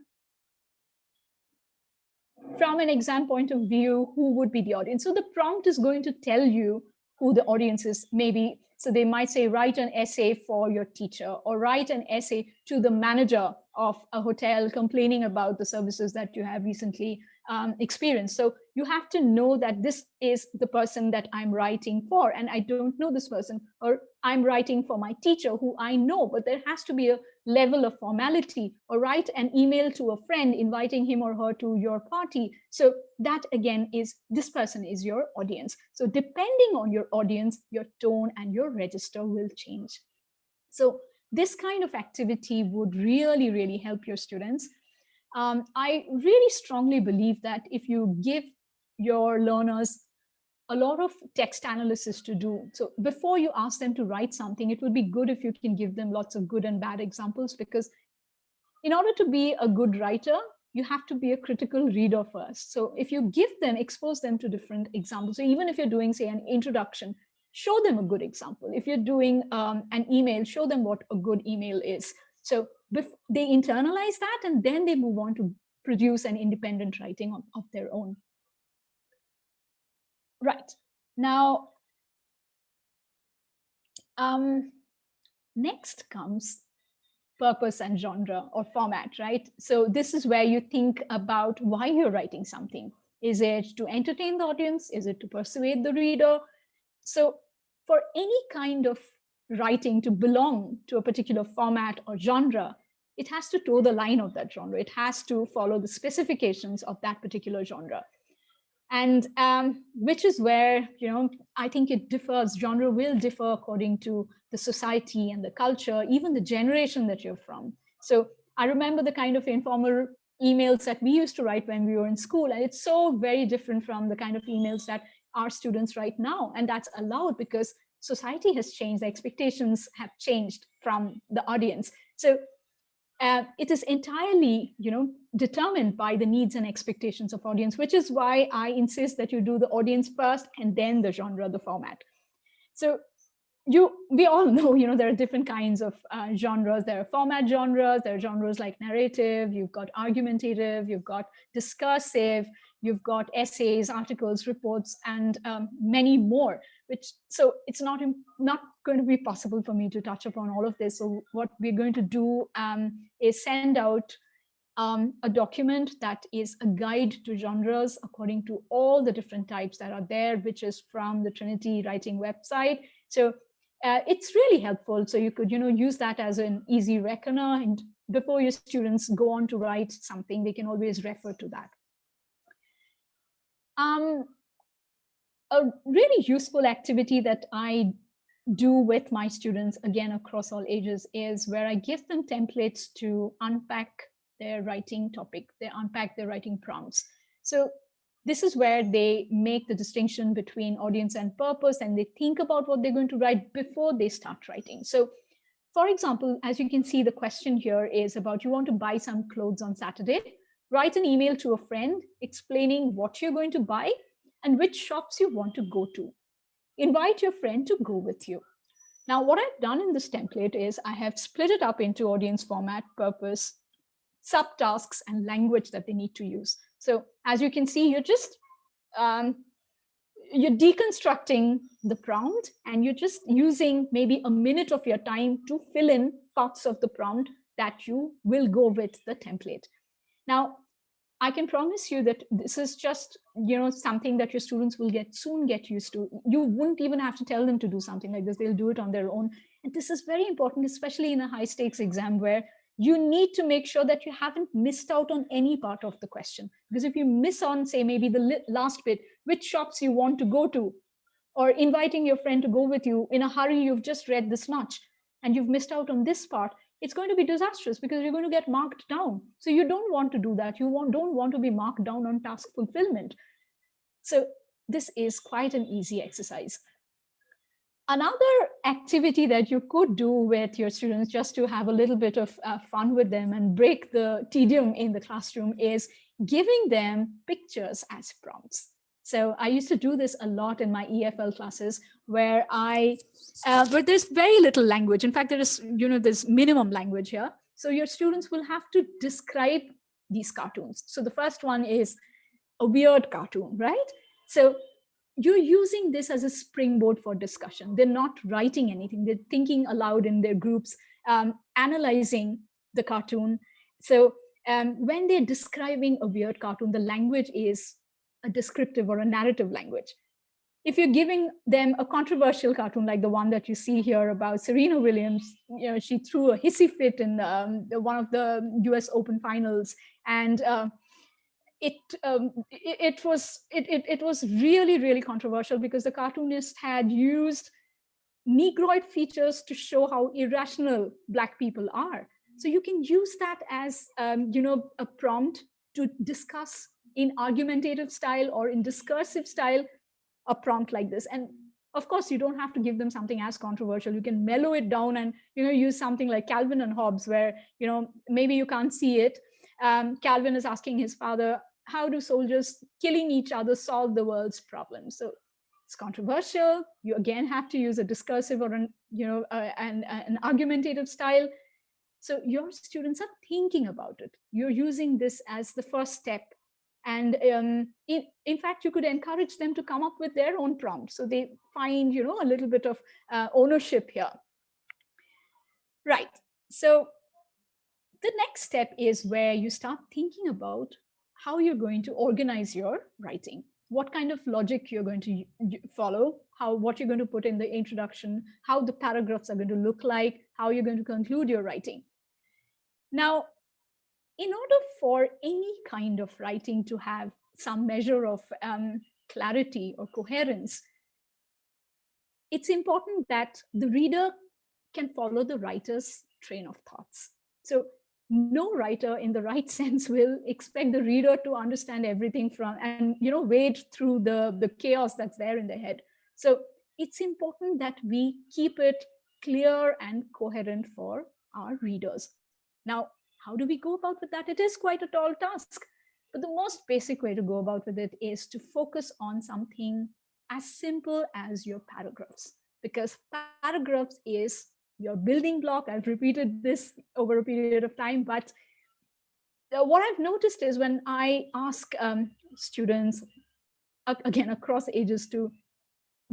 From an exam point of view, who would be the audience? So the prompt is going to tell you who the audience is. Maybe, so they might say, write an essay for your teacher, or write an essay to the manager of a hotel complaining about the services that you have recently experienced. So you have to know that this is the person that I'm writing for, and I don't know this person, or I'm writing for my teacher who I know, but there has to be a level of formality. Or write an email to a friend inviting him or her to your party. So that again is, this person is your audience. So depending on your audience, your tone and your register will change. So this kind of activity would really, really help your students. I really strongly believe that if you give your learners a lot of text analysis to do, so before you ask them to write something, it would be good if you can give them lots of good and bad examples, because in order to be a good writer, you have to be a critical reader first. So if you give them, expose them to different examples. So even if you're doing, say, an introduction, show them a good example. If you're doing an email, show them what a good email is. So they internalize that, and then they move on to produce an independent writing of their own. Right. Now, next comes purpose and genre or format, right? So this is where you think about why you're writing something. Is it to entertain the audience? Is it to persuade the reader? So for any kind of writing to belong to a particular format or genre, it has to toe the line of that genre. It has to follow the specifications of that particular genre. And which is where, I think it differs. Genre will differ according to the society and the culture, even the generation that you're from. So I remember the kind of informal emails that we used to write when we were in school, and it's so very different from the kind of emails that our students write now. And that's allowed because society has changed, the expectations have changed from the audience. So it is entirely, determined by the needs and expectations of audience, which is why I insist that you do the audience first and then the genre, the format. So we all know, there are different kinds of genres. There are format genres, there are genres like narrative, you've got argumentative, you've got discursive, you've got essays, articles, reports, and many more, so it's not going to be possible for me to touch upon all of this. So what we're going to do is send out a document that is a guide to genres according to all the different types that are there, which is from the Trinity Writing website. So it's really helpful. So you could, use that as an easy reckoner, and before your students go on to write something, they can always refer to that. A really useful activity that I do with my students, again, across all ages, is where I give them templates to unpack their writing topic, they unpack their writing prompts. So this is where they make the distinction between audience and purpose, and they think about what they're going to write before they start writing. So for example, as you can see, the question here is about, you want to buy some clothes on Saturday. Write an email to a friend explaining what you're going to buy and which shops you want to go to. Invite your friend to go with you. Now, what I've done in this template is I have split it up into audience, format, purpose, subtasks, and language that they need to use. So as you can see, you're just you're deconstructing the prompt, and you're just using maybe a minute of your time to fill in parts of the prompt that you will go with the template. Now, I can promise you that this is just, something that your students will soon get used to. You wouldn't even have to tell them to do something like this. They'll do it on their own. And this is very important, especially in a high stakes exam where you need to make sure that you haven't missed out on any part of the question. Because if you miss on, say, maybe the last bit, which shops you want to go to, or inviting your friend to go with you in a hurry, you've just read this much and you've missed out on this part, it's going to be disastrous because you're going to get marked down. So you don't want to do that. You don't want to be marked down on task fulfillment. So this is quite an easy exercise. Another activity that you could do with your students, just to have a little bit of fun with them and break the tedium in the classroom, is giving them pictures as prompts. So I used to do this a lot in my EFL classes, where where there's very little language. In fact, there is, there's minimum language here. So your students will have to describe these cartoons. So the first one is a weird cartoon, right? So you're using this as a springboard for discussion. They're not writing anything. They're thinking aloud in their groups, analyzing the cartoon. So when they're describing a weird cartoon, the language is a descriptive or a narrative language. If you're giving them a controversial cartoon like the one that you see here about Serena Williams, she threw a hissy fit in one of the US Open finals, and it was really, really controversial because the cartoonist had used Negroid features to show how irrational Black people are. So you can use that as a prompt to discuss in argumentative style or in discursive style, a prompt like this. And of course, you don't have to give them something as controversial. You can mellow it down and use something like Calvin and Hobbes, where maybe you can't see it. Calvin is asking his father, how do soldiers killing each other solve the world's problems? So it's controversial. You again have to use a discursive or an argumentative style. So your students are thinking about it. You're using this as the first step. And in fact, you could encourage them to come up with their own prompts. So they find, a little bit of ownership here. Right. So the next step is where you start thinking about how you're going to organize your writing, what kind of logic you're going to follow, what you're going to put in the introduction, how the paragraphs are going to look like, how you're going to conclude your writing. Now, in order for any kind of writing to have some measure of clarity or coherence, it's important that the reader can follow the writer's train of thoughts. So no writer in the right sense will expect the reader to understand everything from and wade through the chaos that's there in their head. So it's important that we keep it clear and coherent for our readers. Now, how do we go about with that? It is quite a tall task, but the most basic way to go about with it is to focus on something as simple as your paragraphs, because paragraphs is your building block. I've repeated this over a period of time, but what I've noticed is when I ask students, again, across ages, to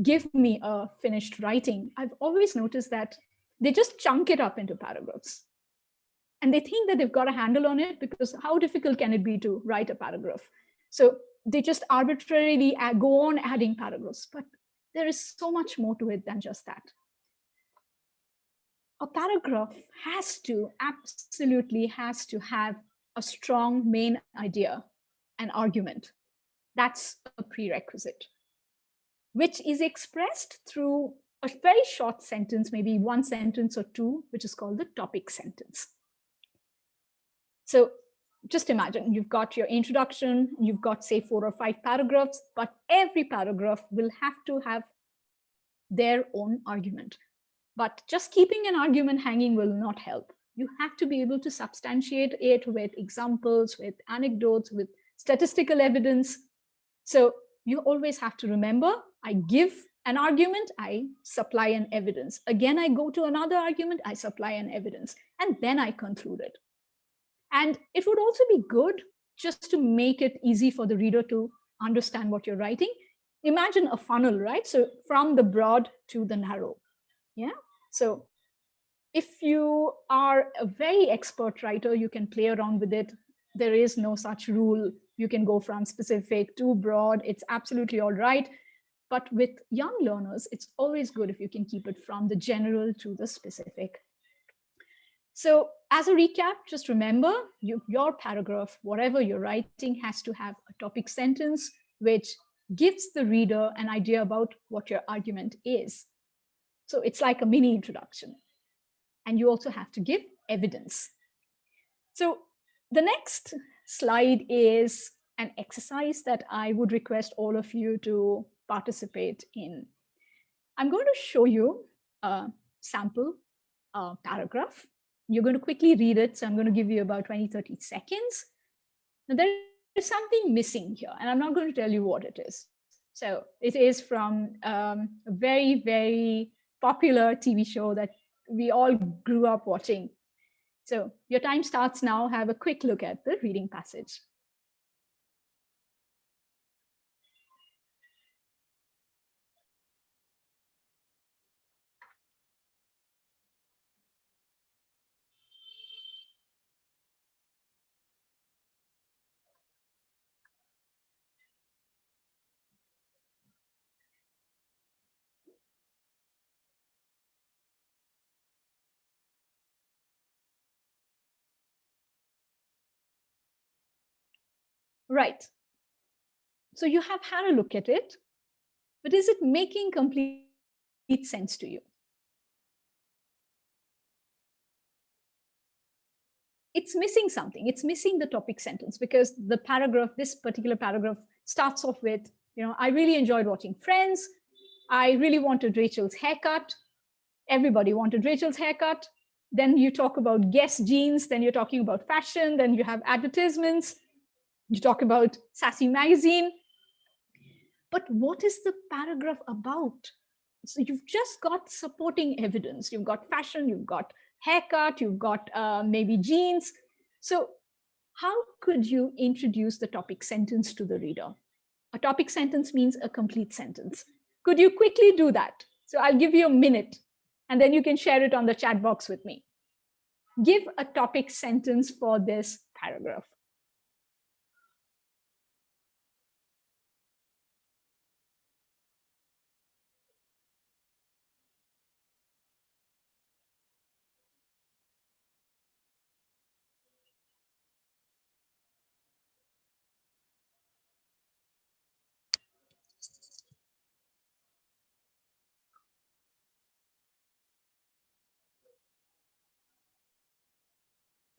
give me a finished writing, I've always noticed that they just chunk it up into paragraphs. And they think that they've got a handle on it, because how difficult can it be to write a paragraph? So they just arbitrarily go on adding paragraphs, but there is so much more to it than just that. A paragraph absolutely has to have a strong main idea, an argument. That's a prerequisite, which is expressed through a very short sentence, maybe one sentence or two, which is called the topic sentence. So just imagine you've got your introduction, you've got, say, 4 or 5 paragraphs, but every paragraph will have to have their own argument. But just keeping an argument hanging will not help. You have to be able to substantiate it with examples, with anecdotes, with statistical evidence. So you always have to remember, I give an argument, I supply an evidence. Again, I go to another argument, I supply an evidence, and then I conclude it. And it would also be good, just to make it easy for the reader to understand what you're writing. Imagine a funnel, right? So from the broad to the narrow. Yeah. So if you are a very expert writer, you can play around with it. There is no such rule. You can go from specific to broad. It's absolutely all right. But with young learners, it's always good if you can keep it from the general to the specific. So as a recap, just remember, your paragraph, whatever you're writing, has to have a topic sentence, which gives the reader an idea about what your argument is. So it's like a mini introduction. And you also have to give evidence. So the next slide is an exercise that I would request all of you to participate in. I'm going to show you a sample paragraph. You're going to quickly read it. So I'm going to give you about 20-30 seconds. Now there is something missing here, and I'm not going to tell you what it is. So it is from a very, very popular TV show that we all grew up watching. So your time starts now. Have a quick look at the reading passage. Right. So you have had a look at it, but is it making complete sense to you? It's missing something. It's missing the topic sentence, because the paragraph, this particular paragraph, starts off with, I really enjoyed watching Friends. I really wanted Rachel's haircut. Everybody wanted Rachel's haircut. Then you talk about Guess jeans. Then you're talking about fashion. Then you have advertisements. You talk about Sassy magazine. But what is the paragraph about? So you've just got supporting evidence. You've got fashion, you've got haircut, you've got maybe jeans. So how could you introduce the topic sentence to the reader? A topic sentence means a complete sentence. Could you quickly do that? So I'll give you a minute, and then you can share it on the chat box with me. Give a topic sentence for this paragraph.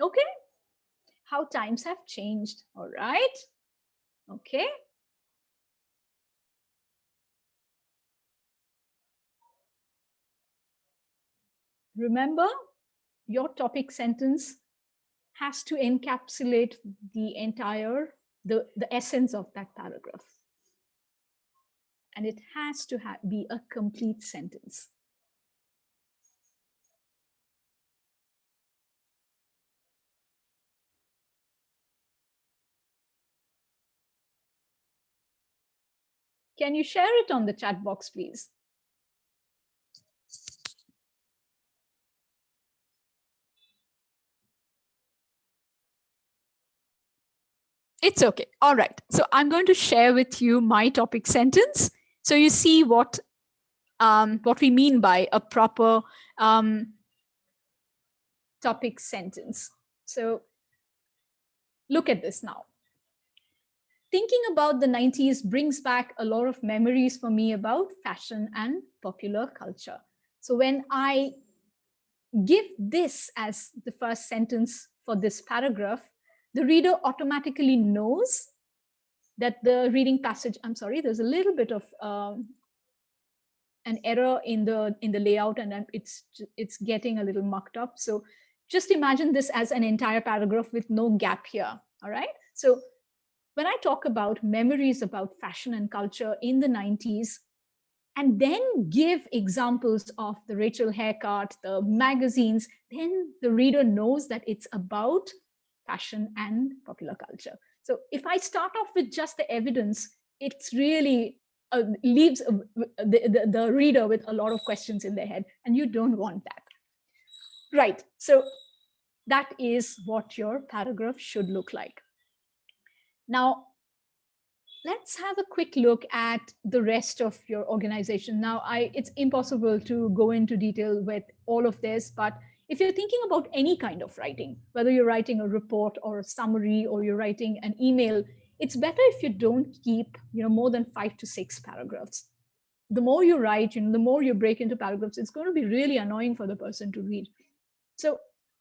Okay, how times have changed. All right. Okay. Remember, your topic sentence has to encapsulate the entire, the essence of that paragraph. And it has to be a complete sentence. Can you share it on the chat box, please? It's okay. All right. So I'm going to share with you my topic sentence. So you see what we mean by a proper topic sentence. So look at this now. Thinking about the 90s brings back a lot of memories for me about fashion and popular culture. So when I give this as the first sentence for this paragraph, the reader automatically knows that the reading passage, I'm sorry, there's a little bit of an error in the layout, and it's getting a little mucked up. So just imagine this as an entire paragraph with no gap here. All right. So when I talk about memories about fashion and culture in the 90s, and then give examples of the Rachel haircut, the magazines, then the reader knows that it's about fashion and popular culture. So if I start off with just the evidence, it's really leaves the reader with a lot of questions in their head, and you don't want that. Right, so that is what your paragraph should look like. Now, let's have a quick look at the rest of your organization. Now, it's impossible to go into detail with all of this, but if you're thinking about any kind of writing, whether you're writing a report or a summary or you're writing an email, it's better if you don't keep more than 5 to 6 paragraphs. The more you write, the more you break into paragraphs, it's going to be really annoying for the person to read. So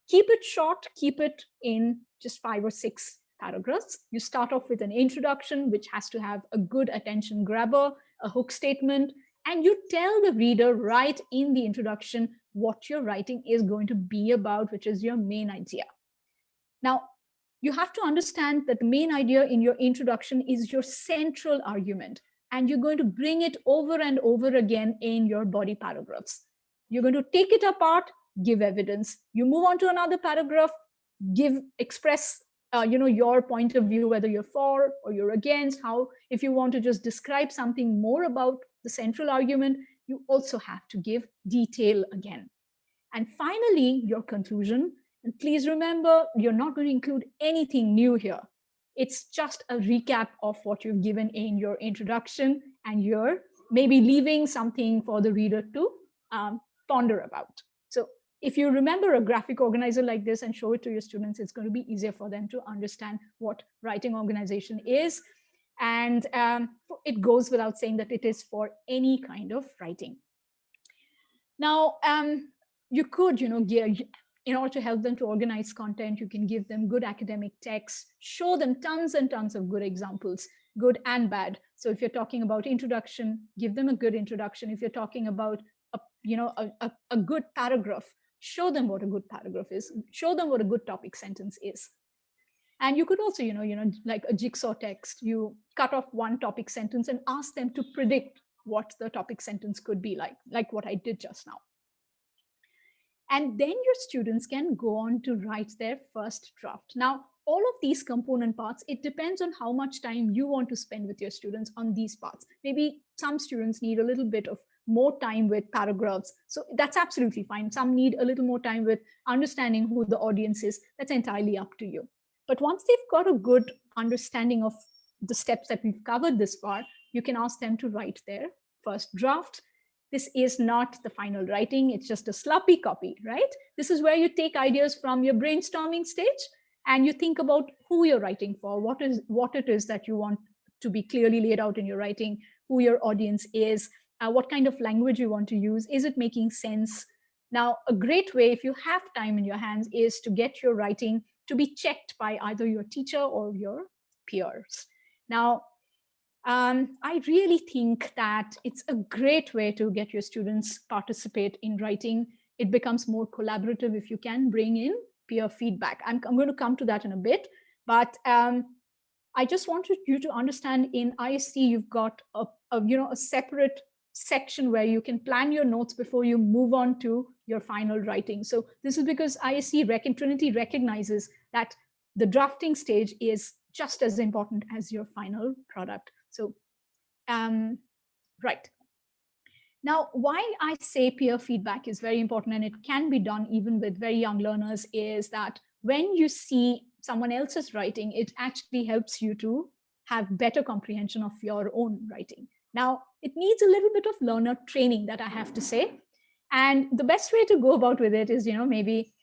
keep it short, keep it in just 5 or 6 paragraphs. You start off with an introduction, which has to have a good attention grabber, a hook statement, and you tell the reader right in the introduction what your writing is going to be about, which is your main idea. Now, you have to understand that the main idea in your introduction is your central argument, and you're going to bring it over and over again in your body paragraphs. You're going to take it apart, give evidence. You move on to another paragraph, express your point of view, whether you're for or you're against. How, if you want to just describe something more about the central argument, you also have to give detail again. And finally, your conclusion. And please remember, you're not going to include anything new here. It's just a recap of what you've given in your introduction, and you're maybe leaving something for the reader to ponder about. So if you remember a graphic organizer like this and show it to your students, it's going to be easier for them to understand what writing organization is. And it goes without saying that it is for any kind of writing. Now, you could, in order to help them to organize content, you can give them good academic texts, show them tons and tons of good examples, good and bad. So if you're talking about introduction, give them a good introduction. If you're talking about a good paragraph, show them what a good paragraph is, show them what a good topic sentence is. And you could also, like a jigsaw text, you cut off one topic sentence and ask them to predict what the topic sentence could be like what I did just now. And then your students can go on to write their first draft. Now, all of these component parts, it depends on how much time you want to spend with your students on these parts. Maybe some students need a little bit of more time with paragraphs. So that's absolutely fine. Some need a little more time with understanding who the audience is. That's entirely up to you. But once they've got a good understanding of the steps that we've covered this far, you can ask them to write their first draft. This is not the final writing. It's just a sloppy copy, right? This is where you take ideas from your brainstorming stage and you think about who you're writing for, what it is that you want to be clearly laid out in your writing, who your audience is, what kind of language you want to use. Is it making sense? Now, a great way, if you have time in your hands, is to get your writing to be checked by either your teacher or your peers. Now, I really think that it's a great way to get your students participate in writing. It becomes more collaborative if you can bring in peer feedback. I'm going to come to that in a bit, but I just wanted you to understand in ISE, you've got a separate section where you can plan your notes before you move on to your final writing. So this is because ISE Trinity recognizes that the drafting stage is just as important as your final product. So, right. Now, why I say peer feedback is very important, and it can be done even with very young learners, is that when you see someone else's writing, it actually helps you to have better comprehension of your own writing. Now, it needs a little bit of learner training, that I have to say. And the best way to go about with it is, maybe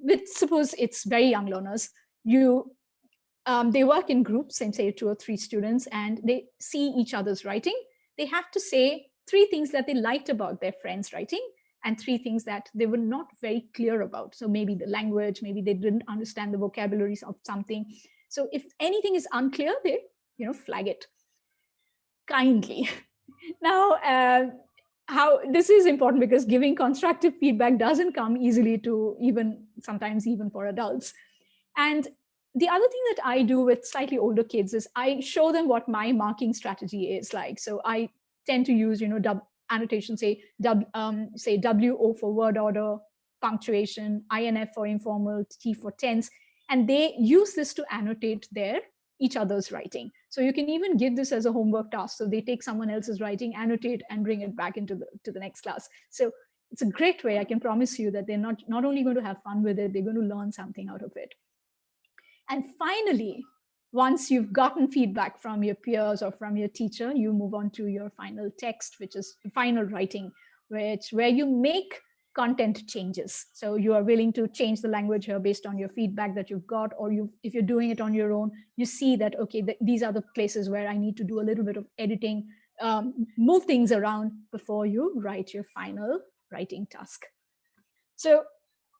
with, suppose it's very young learners, they work in groups, and say 2 or 3 students, and they see each other's writing. They have to say 3 things that they liked about their friend's writing, and 3 things that they were not very clear about. So maybe the language, maybe they didn't understand the vocabularies of something. So if anything is unclear, they flag it kindly. Now, how this is important, because giving constructive feedback doesn't come easily to sometimes even for adults. And the other thing that I do with slightly older kids is I show them what my marking strategy is like. So I tend to use, annotation, say WO for word order, punctuation, INF for informal, T for tense, and they use this to annotate each other's writing. So you can even give this as a homework task. So they take someone else's writing, annotate, and bring it back into the next class. So it's a great way. I can promise you that they're not only going to have fun with it, they're going to learn something out of it. And finally, once you've gotten feedback from your peers or from your teacher, you move on to your final text, which is final writing, where you make content changes. So you are willing to change the language here based on your feedback that you've got, or if you're doing it on your own, you see that, okay, these are the places where I need to do a little bit of editing, move things around before you write your final writing task. So,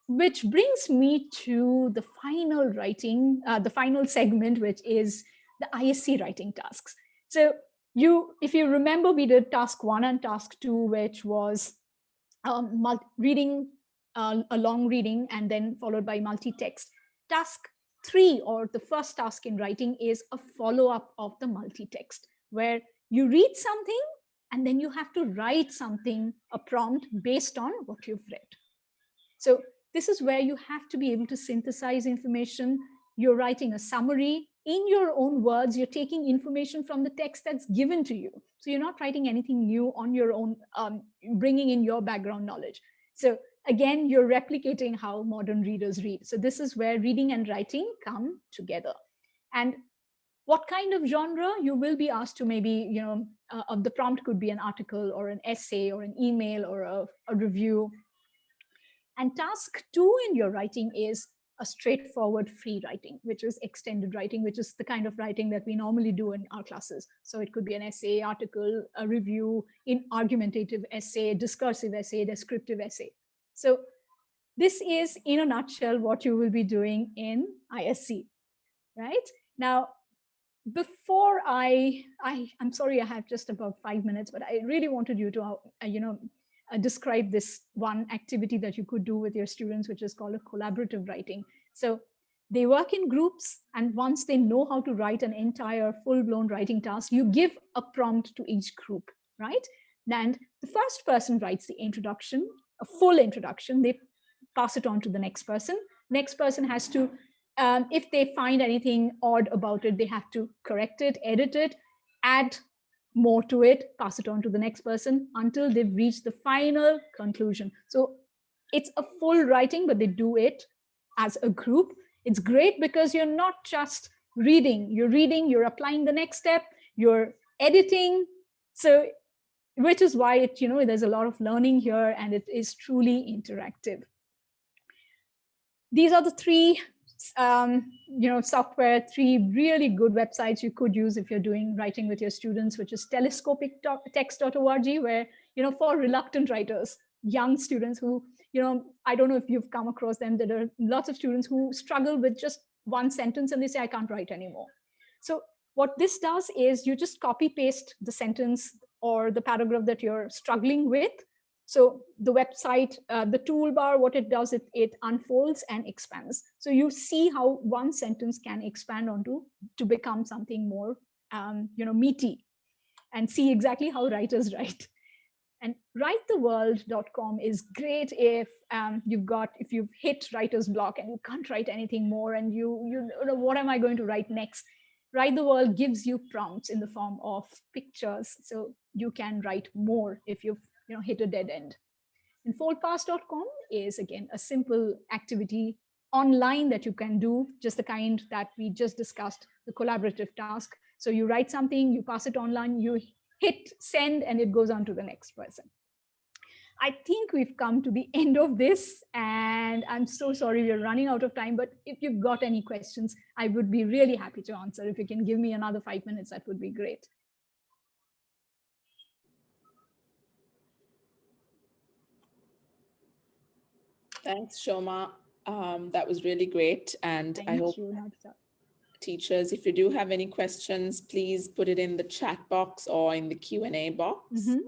which brings me to the final writing, the final segment, which is the ISE writing tasks. So if you remember, we did task 1 and task 2, which was reading, a long reading, and then followed by multi-text. Task 3, or the first task in writing, is a follow-up of the multi-text, where you read something and then you have to write something, a prompt based on what you've read. So this is where you have to be able to synthesize information. You're writing a summary in your own words. You're taking information from the text that's given to you. So you're not writing anything new on your own, bringing in your background knowledge. So again, you're replicating how modern readers read. So this is where reading and writing come together. And what kind of genre? You will be asked to maybe, the prompt could be an article or an essay or an email or a review. And task 2 in your writing is a straightforward free writing, which is extended writing, which is the kind of writing that we normally do in our classes. So it could be an essay, article, a review, an argumentative essay, discursive essay, descriptive essay. So this is, in a nutshell, what you will be doing in ISE, right? Now, before I'm sorry, I have just about 5 minutes, but I really wanted you to, describe this one activity that you could do with your students, which is called a collaborative writing. So they work in groups, and once they know how to write an entire full-blown writing task, you give a prompt to each group, right? And the first person writes the introduction, a full introduction. They pass it on to the next person. Next person has to, if they find anything odd about it, they have to correct it, edit it, add more to it, pass it on to the next person until they've reached the final conclusion. So it's a full writing, but they do it as a group. It's great because you're not just reading, you're applying the next step, you're editing. So, which is why there's a lot of learning here, and it is truly interactive. These are the 3 software, 3 really good websites you could use if you're doing writing with your students, which is telescopictext.org, where, for reluctant writers, young students who, I don't know if you've come across them. There are lots of students who struggle with just one sentence and they say, I can't write anymore. So what this does is you just copy paste the sentence or the paragraph that you're struggling with. So the website, the toolbar, what it does, it unfolds and expands. So you see how one sentence can expand to become something more, meaty, and see exactly how writers write. And writetheworld.com is great if you've hit writer's block and you can't write anything more, and you know, what am I going to write next? Write the World gives you prompts in the form of pictures, so you can write more if you've hit a dead end. And foldpass.com is again a simple activity online that you can do, just the kind that we just discussed, the collaborative task. So you write something, you pass it online, you hit send, and it goes on to the next person. I think we've come to the end of this, and I'm so sorry we're running out of time, but if you've got any questions, I would be really happy to answer. If you can give me another 5 minutes, that would be great. Thanks, Soma. That was really great. And I hope teachers, if you do have any questions, please put it in the chat box or in the Q&A box. Mm-hmm.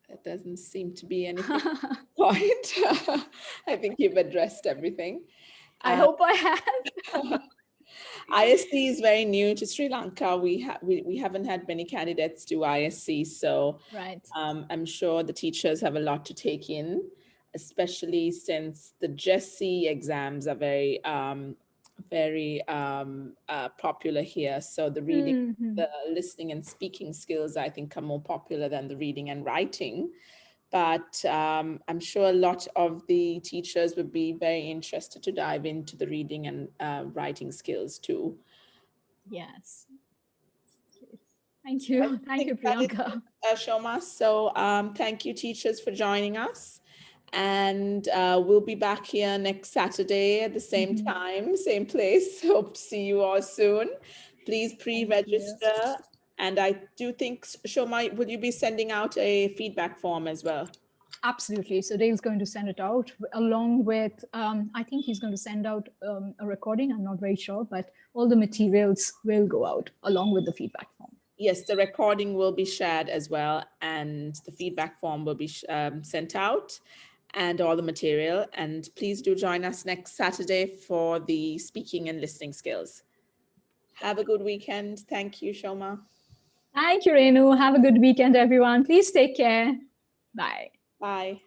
It doesn't seem to be anything point. I think you've addressed everything. I hope I have. ISE is very new to Sri Lanka. We haven't had many candidates do ISE, so right. I'm sure the teachers have a lot to take in, especially since the GESE exams are very popular here. So the reading, the listening and speaking skills, I think, are more popular than the reading and writing. But I'm sure a lot of the teachers would be very interested to dive into the reading and writing skills too. Yes. Thank you. Thank you, Priyanka. Soma. So thank you, teachers, for joining us. And we'll be back here next Saturday at the same time, same place. Hope to see you all soon. Please pre-register. And I do think, Soma, will you be sending out a feedback form as well? Absolutely. So Dale's going to send it out along with, I think he's going to send out a recording. I'm not very sure, but all the materials will go out along with the feedback form. Yes, the recording will be shared as well, and the feedback form will be sent out, and all the material. And please do join us next Saturday for the speaking and listening skills. Have a good weekend. Thank you, Soma. Thank you, Renu. Have a good weekend, everyone. Please take care. Bye. Bye.